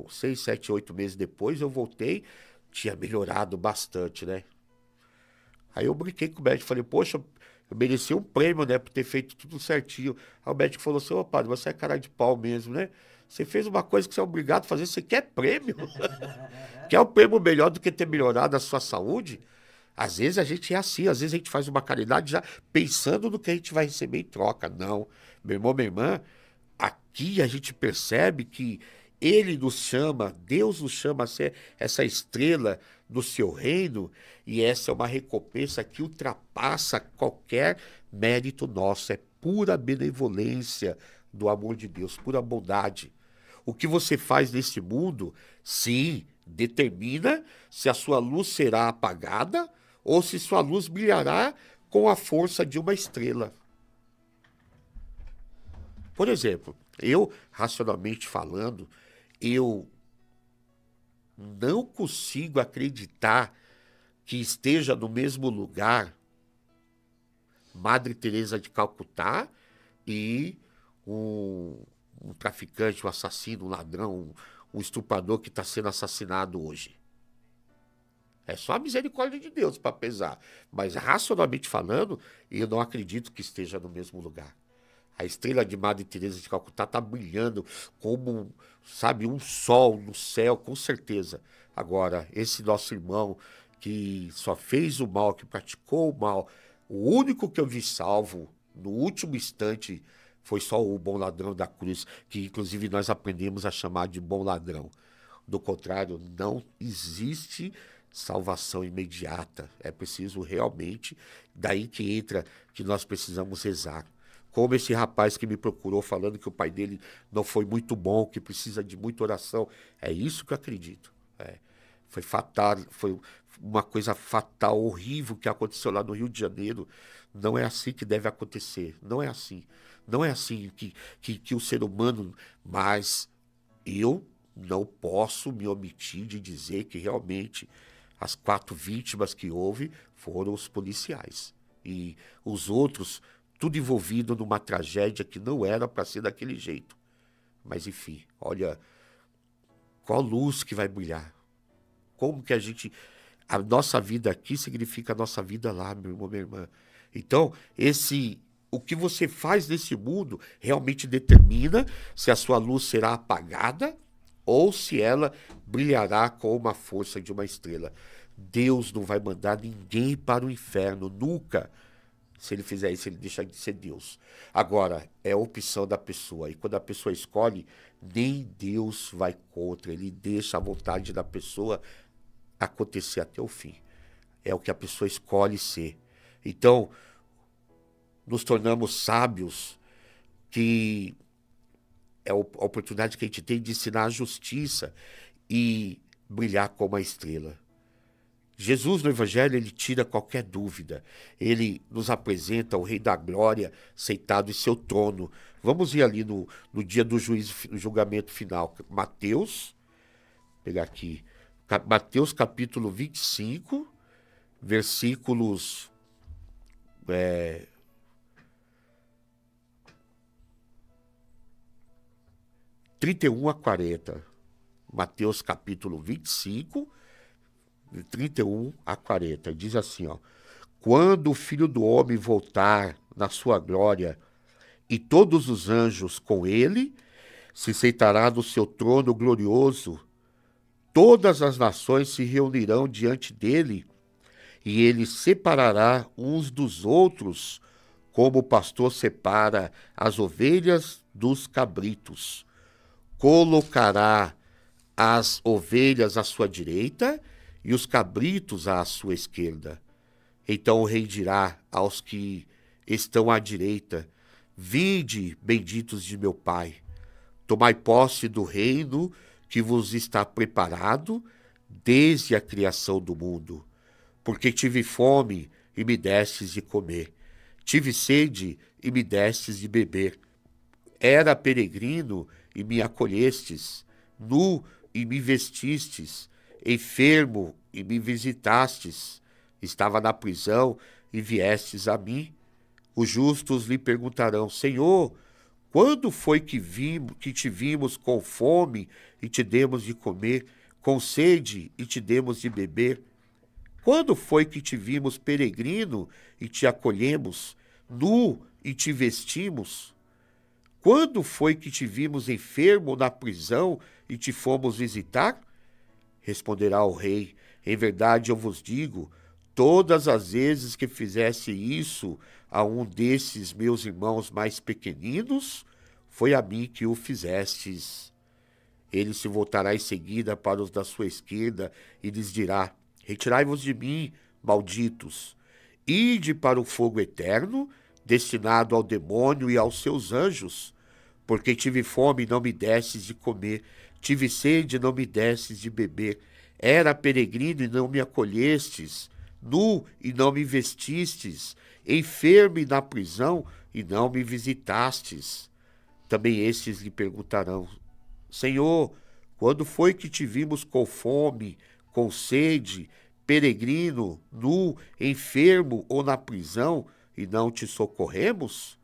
6, 7, 8 meses depois, eu voltei, tinha melhorado bastante, né? Aí eu brinquei com o médico, falei, poxa, eu mereci um prêmio, né, por ter feito tudo certinho. Aí o médico falou assim, ô padre, você é cara de pau mesmo, né? Você fez uma coisa que você é obrigado a fazer, você quer prêmio? Quer um prêmio melhor do que ter melhorado a sua saúde? Às vezes a gente é assim, às vezes a gente faz uma caridade já pensando no que a gente vai receber em troca. Não, meu irmão, minha irmã, aqui a gente percebe que ele nos chama, Deus nos chama a ser essa estrela do seu reino, e essa é uma recompensa que ultrapassa qualquer mérito nosso, é pura benevolência do amor de Deus, pura bondade. O que você faz nesse mundo, sim, determina se a sua luz será apagada ou se sua luz brilhará com a força de uma estrela. Por exemplo, eu, racionalmente falando, eu não consigo acreditar que esteja no mesmo lugar Madre Teresa de Calcutá e um traficante, um assassino, um ladrão, um estuprador que está sendo assassinado hoje. É só a misericórdia de Deus para pesar. Mas, racionalmente falando, eu não acredito que esteja no mesmo lugar. A estrela de Madre Teresa de Calcutá está brilhando como, sabe, um sol no céu, com certeza. Agora, esse nosso irmão que só fez o mal, que praticou o mal, o único que eu vi salvo no último instante foi só o bom ladrão da cruz, que inclusive nós aprendemos a chamar de bom ladrão. Do contrário, não existe salvação imediata. É preciso realmente, daí que entra que nós precisamos rezar. Como esse rapaz que me procurou falando que o pai dele não foi muito bom, que precisa de muita oração. É isso que eu acredito. Foi fatal, foi uma coisa fatal, horrível que aconteceu lá no Rio de Janeiro. Não é assim que deve acontecer. Não é assim. Não é assim que o ser humano... Mas eu não posso me omitir de dizer que realmente as 4 vítimas que houve foram os policiais. E os outros, tudo envolvido numa tragédia que não era para ser daquele jeito. Mas enfim, olha, qual luz que vai brilhar. Como que a nossa vida aqui significa a nossa vida lá, meu irmão, minha irmã. Então, o que você faz nesse mundo realmente determina se a sua luz será apagada ou se ela brilhará com uma força de uma estrela. Deus não vai mandar ninguém para o inferno, nunca. Se ele fizer isso, ele deixa de ser Deus. Agora, é a opção da pessoa. E quando a pessoa escolhe, nem Deus vai contra. Ele deixa a vontade da pessoa acontecer até o fim. É o que a pessoa escolhe ser. Então, nos tornamos sábios, que é a oportunidade que a gente tem de ensinar a justiça e brilhar como a estrela. Jesus, no Evangelho, ele tira qualquer dúvida. Ele nos apresenta o Rei da Glória sentado em seu trono. Vamos ir ali no dia do julgamento final. Mateus, vou pegar aqui, Mateus capítulo 25, versículos 31 a 40. Mateus capítulo 25, de 31 a 40. Diz assim, ó: quando o Filho do Homem voltar na sua glória e todos os anjos com ele, se sentará no seu trono glorioso, todas as nações se reunirão diante dele, e ele separará uns dos outros, como o pastor separa as ovelhas dos cabritos. Colocará as ovelhas à sua direita e os cabritos à sua esquerda. Então o rei dirá aos que estão à direita: vinde, benditos de meu Pai, tomai posse do reino que vos está preparado desde a criação do mundo. Porque tive fome e me destes de comer, tive sede e me destes de beber, era peregrino e me acolhestes, nu e me vestistes, enfermo e me visitastes, estava na prisão e viestes a mim. Os justos lhe perguntarão: Senhor, quando foi que te vimos com fome e te demos de comer, com sede e te demos de beber? Quando foi que te vimos peregrino e te acolhemos, nu e te vestimos? Quando foi que te vimos enfermo na prisão e te fomos visitar? Responderá o rei: em verdade eu vos digo, todas as vezes que fizesse isso a um desses meus irmãos mais pequeninos, foi a mim que o fizestes. Ele se voltará em seguida para os da sua esquerda e lhes dirá: retirai-vos de mim, malditos, ide para o fogo eterno, destinado ao demônio e aos seus anjos, porque tive fome e não me destes de comer, tive sede e não me destes de beber, era peregrino e não me acolhestes, nu e não me vestistes, enfermo e na prisão e não me visitastes. Também estes lhe perguntarão: Senhor, quando foi que te vimos com fome, com sede, peregrino, nu, enfermo ou na prisão e não te socorremos?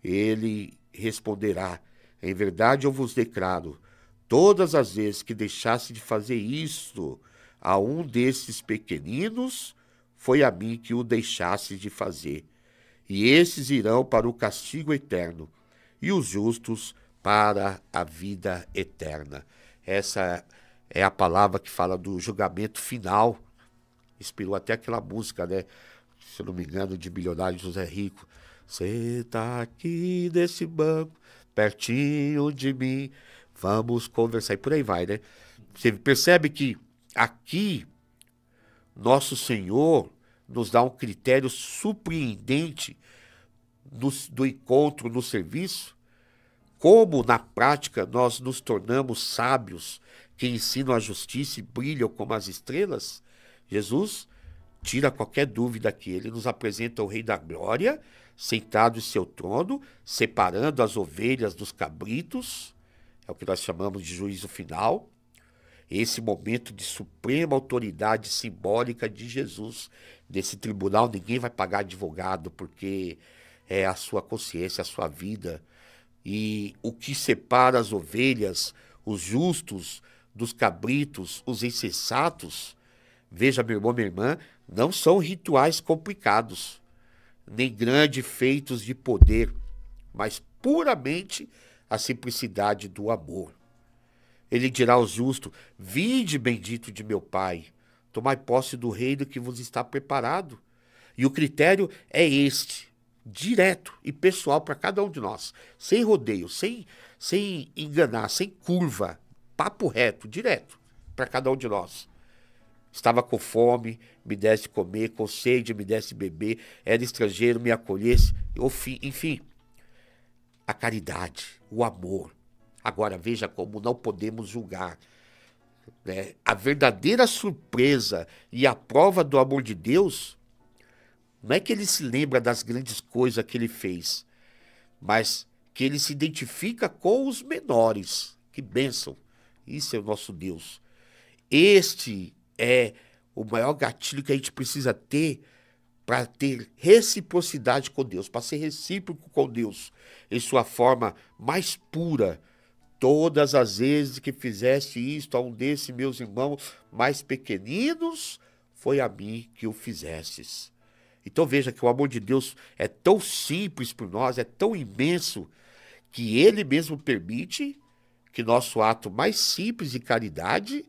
Ele responderá: em verdade eu vos declaro, todas as vezes que deixasse de fazer isto a um desses pequeninos, foi a mim que o deixasse de fazer. E esses irão para o castigo eterno, e os justos para a vida eterna. Essa é a palavra que fala do julgamento final. Inspirou até aquela música, né? Se eu não me engano, de Milionário José Rico. Você tá aqui nesse banco, pertinho de mim, vamos conversar. E por aí vai, né? Você percebe que aqui nosso Senhor nos dá um critério surpreendente do encontro no serviço, como na prática nós nos tornamos sábios que ensinam a justiça e brilham como as estrelas. Jesus tira qualquer dúvida que ele nos apresenta o Rei da Glória, sentado em seu trono, separando as ovelhas dos cabritos, é o que nós chamamos de juízo final. Esse momento de suprema autoridade simbólica de Jesus. Nesse tribunal ninguém vai pagar advogado, porque é a sua consciência, a sua vida. E o que separa as ovelhas, os justos, dos cabritos, os insensatos, veja, meu irmão, minha irmã, não são rituais complicados, nem grandes feitos de poder, mas puramente a simplicidade do amor. Ele dirá aos justos: vinde, bendito de meu Pai, tomai posse do reino que vos está preparado. E o critério é este, direto e pessoal para cada um de nós, sem rodeio, sem enganar, sem curva, papo reto, direto para cada um de nós. Estava com fome, me desse comer, com sede, me desse beber, era estrangeiro, me acolhesse, enfim, a caridade, o amor. Agora veja como não podemos julgar, né? A verdadeira surpresa e a prova do amor de Deus não é que ele se lembra das grandes coisas que ele fez, mas que ele se identifica com os menores. Que bênção! Isso é o nosso Deus. Este é o maior gatilho que a gente precisa ter para ter reciprocidade com Deus, para ser recíproco com Deus, em sua forma mais pura. Todas as vezes que fizeste isto a um desses meus irmãos mais pequeninos, foi a mim que o fizestes. Então veja que o amor de Deus é tão simples por nós, é tão imenso, que ele mesmo permite que nosso ato mais simples de caridade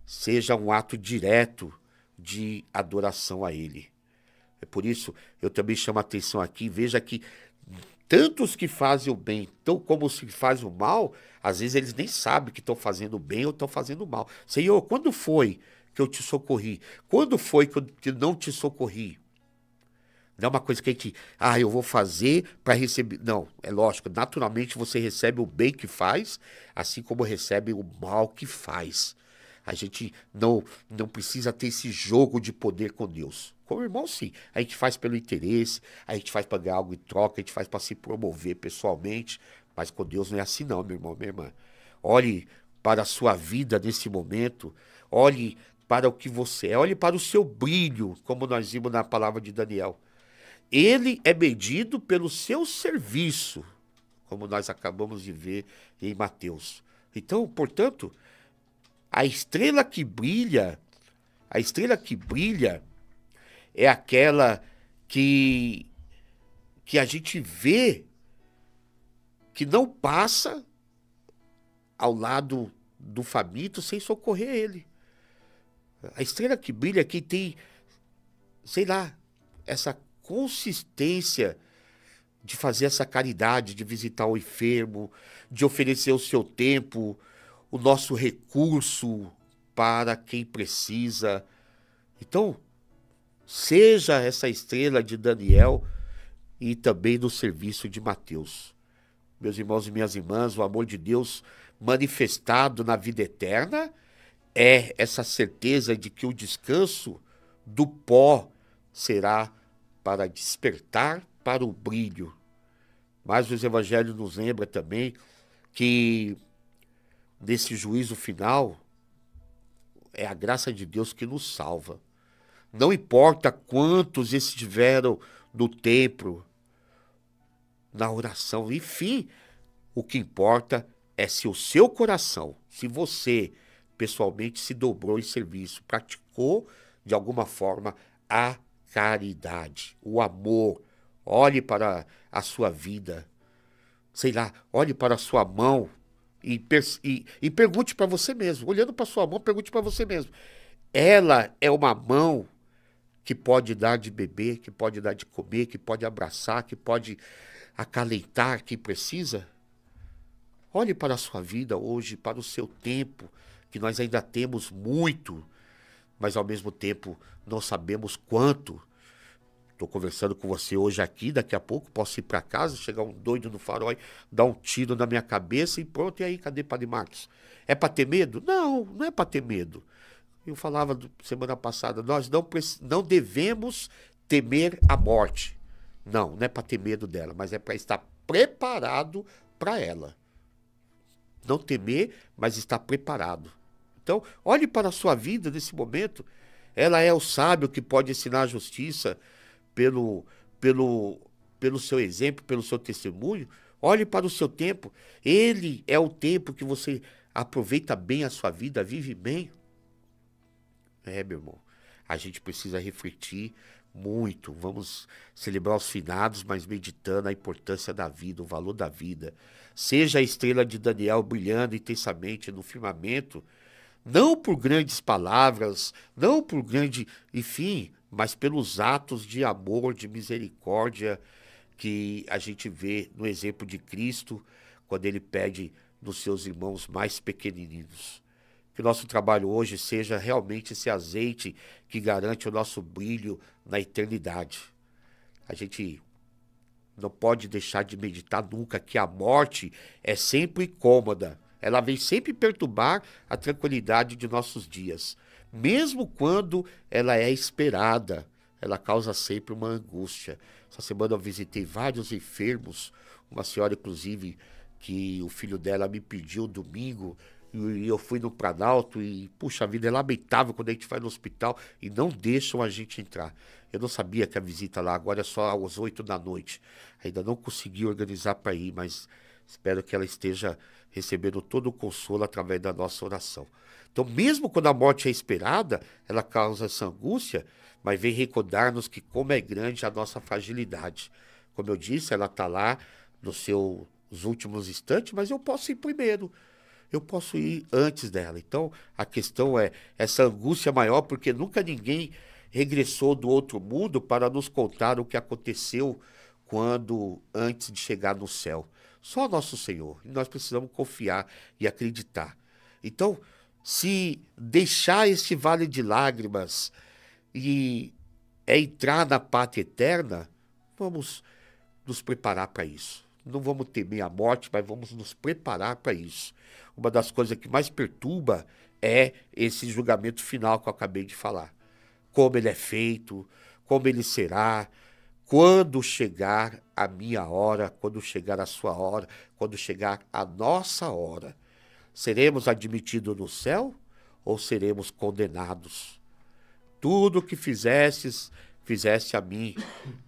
seja um ato direto de adoração a ele. É por isso eu também chamo a atenção aqui, veja que tanto os que fazem o bem, tão como os que fazem o mal, às vezes eles nem sabem que estão fazendo o bem ou estão fazendo o mal. Senhor, quando foi que eu te socorri? Quando foi que eu não te socorri? Não é uma coisa que a gente, eu vou fazer para receber. Não, é lógico, naturalmente você recebe o bem que faz, assim como recebe o mal que faz. A gente não precisa ter esse jogo de poder com Deus. Com o irmão, sim. A gente faz pelo interesse, a gente faz para ganhar algo em troca, a gente faz para se promover pessoalmente. Mas com Deus não é assim não, meu irmão, minha irmã. Olhe para a sua vida nesse momento. Olhe para o que você é. Olhe para o seu brilho, como nós vimos na palavra de Daniel. Ele é medido pelo seu serviço, como nós acabamos de ver em Mateus. Então, portanto, a estrela que brilha é aquela que a gente vê que não passa ao lado do faminto sem socorrer ele. A estrela que brilha é quem tem, sei lá, essa consistência de fazer essa caridade, de visitar o enfermo, de oferecer o seu tempo, o nosso recurso para quem precisa. Então, seja essa estrela de Daniel e também no serviço de Mateus. Meus irmãos e minhas irmãs, o amor de Deus manifestado na vida eterna é essa certeza de que o descanso do pó será para despertar para o brilho. Mas os evangelhos nos lembram também que nesse juízo final é a graça de Deus que nos salva. Não importa quantos estiveram no templo, na oração, enfim, o que importa é se o seu coração, se você pessoalmente se dobrou em serviço, praticou de alguma forma a caridade, o amor. Olhe para a sua vida, sei lá, olhe para a sua mão e pergunte para você mesmo, olhando para a sua mão, pergunte para você mesmo, ela é uma mão que pode dar de beber, que pode dar de comer, que pode abraçar, que pode acalentar quem precisa? Olhe para a sua vida hoje, para o seu tempo, que nós ainda temos muito. mas ao mesmo tempo não sabemos quanto. Estou conversando com você hoje aqui, daqui a pouco posso ir para casa, chegar um doido no farol, dar um tiro na minha cabeça e pronto, e aí, cadê Padre Marcos? É para ter medo? Não, não é para ter medo. Eu falava semana passada, nós não devemos temer a morte. Não é para ter medo dela, mas é para estar preparado para ela. Não temer, mas estar preparado. Então, olhe para a sua vida nesse momento. Ela é o sábio que pode ensinar a justiça pelo seu exemplo, pelo seu testemunho. Olhe para o seu tempo. Ele é o tempo que você aproveita bem a sua vida, vive bem. Meu irmão, a gente precisa refletir muito. Vamos celebrar os finados, mas meditando a importância da vida, o valor da vida. Seja a estrela de Daniel brilhando intensamente no firmamento, não por grandes palavras, não por grande, enfim, mas pelos atos de amor, de misericórdia que a gente vê no exemplo de Cristo, quando ele pede nos seus irmãos mais pequenininhos. Que o nosso trabalho hoje seja realmente esse azeite que garante o nosso brilho na eternidade. A gente não pode deixar de meditar nunca que a morte é sempre incômoda. Ela vem sempre perturbar a tranquilidade de nossos dias. Mesmo quando ela é esperada, ela causa sempre uma angústia. Essa semana eu visitei vários enfermos, uma senhora, inclusive, que o filho dela me pediu domingo, e eu fui no Planalto e, puxa vida, é lamentável quando a gente vai no hospital e não deixam a gente entrar. Eu não sabia que a visita lá agora é só às 8 da noite. Ainda não consegui organizar para ir, mas espero que ela esteja recebendo todo o consolo através da nossa oração. Então, mesmo quando a morte é esperada, ela causa essa angústia, mas vem recordar-nos que como é grande a nossa fragilidade. Como eu disse, ela está lá nos seus últimos instantes, mas eu posso ir primeiro. Eu posso ir antes dela. Então, a questão é essa angústia maior, porque nunca ninguém regressou do outro mundo para nos contar o que aconteceu antes de chegar no céu. Só nosso Senhor. E nós precisamos confiar e acreditar. Então, se deixar este vale de lágrimas e entrar na pátria eterna, vamos nos preparar para isso. Não vamos temer a morte, mas vamos nos preparar para isso. Uma das coisas que mais perturba é esse julgamento final que eu acabei de falar. Como ele é feito, como ele será, quando chegar a minha hora, quando chegar a sua hora, quando chegar a nossa hora. Seremos admitidos no céu ou seremos condenados? Tudo o que fizeste a mim.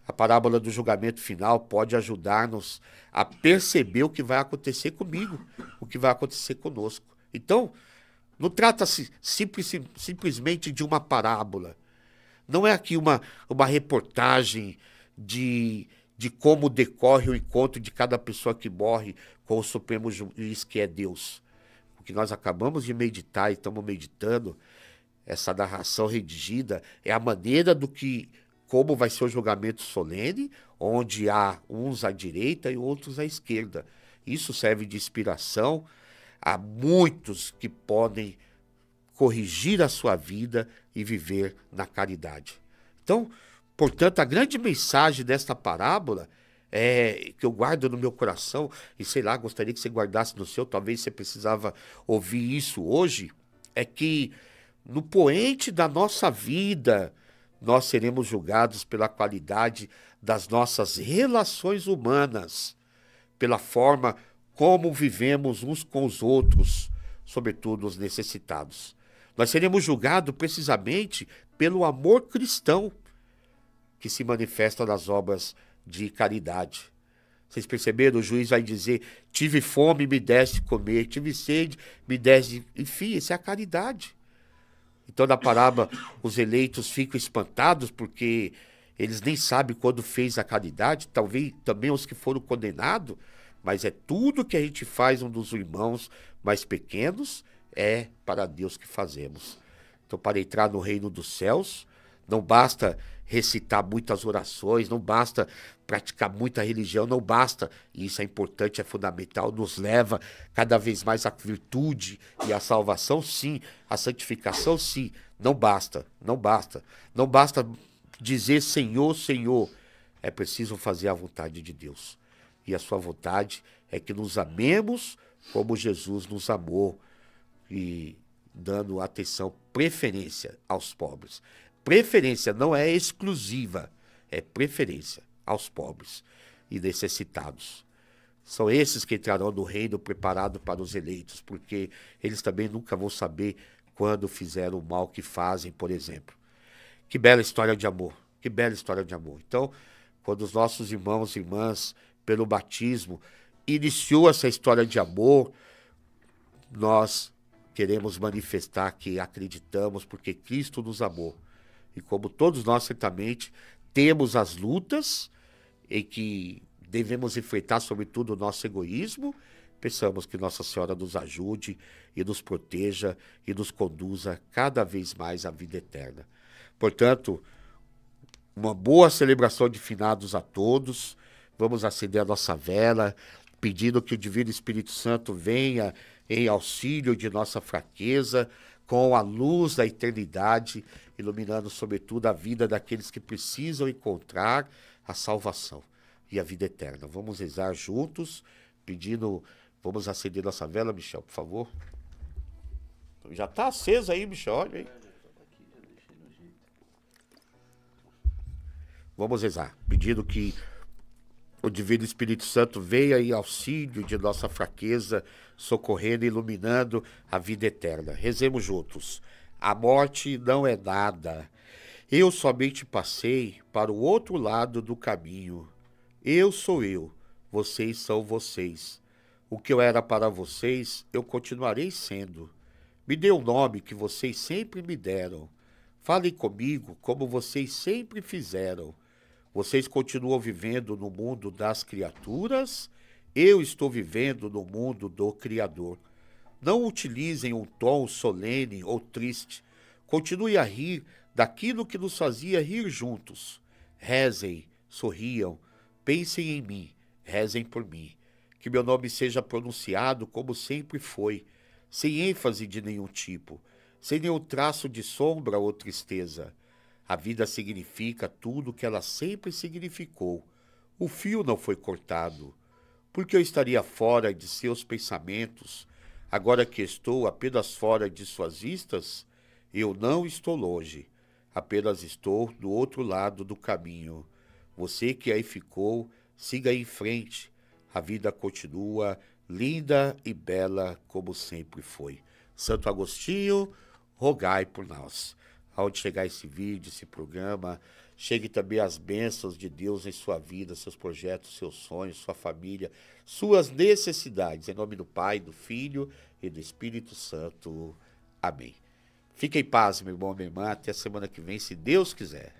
A parábola do julgamento final pode ajudar-nos a perceber o que vai acontecer comigo, o que vai acontecer conosco. Então, não trata-se simplesmente de uma parábola. Não é aqui uma reportagem de como decorre o encontro de cada pessoa que morre com o Supremo Juiz, que é Deus. O que nós acabamos de meditar e estamos meditando, essa narração redigida, é a maneira como vai ser o julgamento solene, onde há uns à direita e outros à esquerda. Isso serve de inspiração a muitos que podem corrigir a sua vida e viver na caridade. Então, portanto, a grande mensagem desta parábola que eu guardo no meu coração, e sei lá, gostaria que você guardasse no seu, talvez você precisava ouvir isso hoje, é que no poente da nossa vida, nós seremos julgados pela qualidade das nossas relações humanas, pela forma como vivemos uns com os outros, sobretudo os necessitados. Nós seremos julgados precisamente pelo amor cristão que se manifesta nas obras de caridade. Vocês perceberam? O juiz vai dizer: tive fome, me deste comer, tive sede, me deste... Enfim, isso é a caridade. Então, na parábola, os eleitos ficam espantados porque eles nem sabem quando fez a caridade, talvez também os que foram condenados, mas é tudo que a gente faz um dos irmãos mais pequenos, é para Deus que fazemos. Então, para entrar no reino dos céus, não basta recitar muitas orações, não basta praticar muita religião, não basta, e isso é importante, é fundamental, nos leva cada vez mais à virtude e à salvação, sim, à santificação, sim, Não basta, não basta. Não basta dizer Senhor, Senhor. É preciso fazer a vontade de Deus. E a sua vontade é que nos amemos como Jesus nos amou, e dando atenção, preferência aos pobres. Preferência não é exclusiva, é preferência aos pobres e necessitados. São esses que entrarão no reino preparado para os eleitos, porque eles também nunca vão saber quando fizeram o mal que fazem, por exemplo. Que bela história de amor, que bela história de amor. Então, quando os nossos irmãos e irmãs, pelo batismo, iniciou essa história de amor, nós queremos manifestar que acreditamos porque Cristo nos amou. E como todos nós, certamente, temos as lutas em que devemos enfrentar, sobretudo, o nosso egoísmo, pensamos que Nossa Senhora nos ajude e nos proteja e nos conduza cada vez mais à vida eterna. Portanto, uma boa celebração de finados a todos. Vamos acender a nossa vela, pedindo que o Divino Espírito Santo venha em auxílio de nossa fraqueza, com a luz da eternidade, iluminando sobretudo a vida daqueles que precisam encontrar a salvação e a vida eterna. Vamos rezar juntos, pedindo, vamos acender nossa vela, Michel, por favor. Já está acesa aí, Michel, olha aí. Vamos rezar, pedindo que o Divino Espírito Santo venha em auxílio de nossa fraqueza, socorrendo e iluminando a vida eterna. Rezemos juntos. A morte não é nada. Eu somente passei para o outro lado do caminho. Eu sou eu, vocês são vocês. O que eu era para vocês, eu continuarei sendo. Me dê o nome que vocês sempre me deram. Falem comigo como vocês sempre fizeram. Vocês continuam vivendo no mundo das criaturas, eu estou vivendo no mundo do Criador. Não utilizem um tom solene ou triste. Continue a rir daquilo que nos fazia rir juntos. Rezem, sorriam, pensem em mim, rezem por mim. Que meu nome seja pronunciado como sempre foi, sem ênfase de nenhum tipo, sem nenhum traço de sombra ou tristeza. A vida significa tudo o que ela sempre significou. O fio não foi cortado. Porque eu estaria fora de seus pensamentos, agora que estou apenas fora de suas vistas? Eu não estou longe, apenas estou do outro lado do caminho. Você que aí ficou, siga em frente. A vida continua linda e bela como sempre foi. Santo Agostinho, rogai por nós. Aonde chegar esse vídeo, esse programa, chegue também as bênçãos de Deus em sua vida, seus projetos, seus sonhos, sua família, suas necessidades. Em nome do Pai, do Filho e do Espírito Santo. Amém. Fique em paz, meu irmão, minha irmã. Até a semana que vem, se Deus quiser.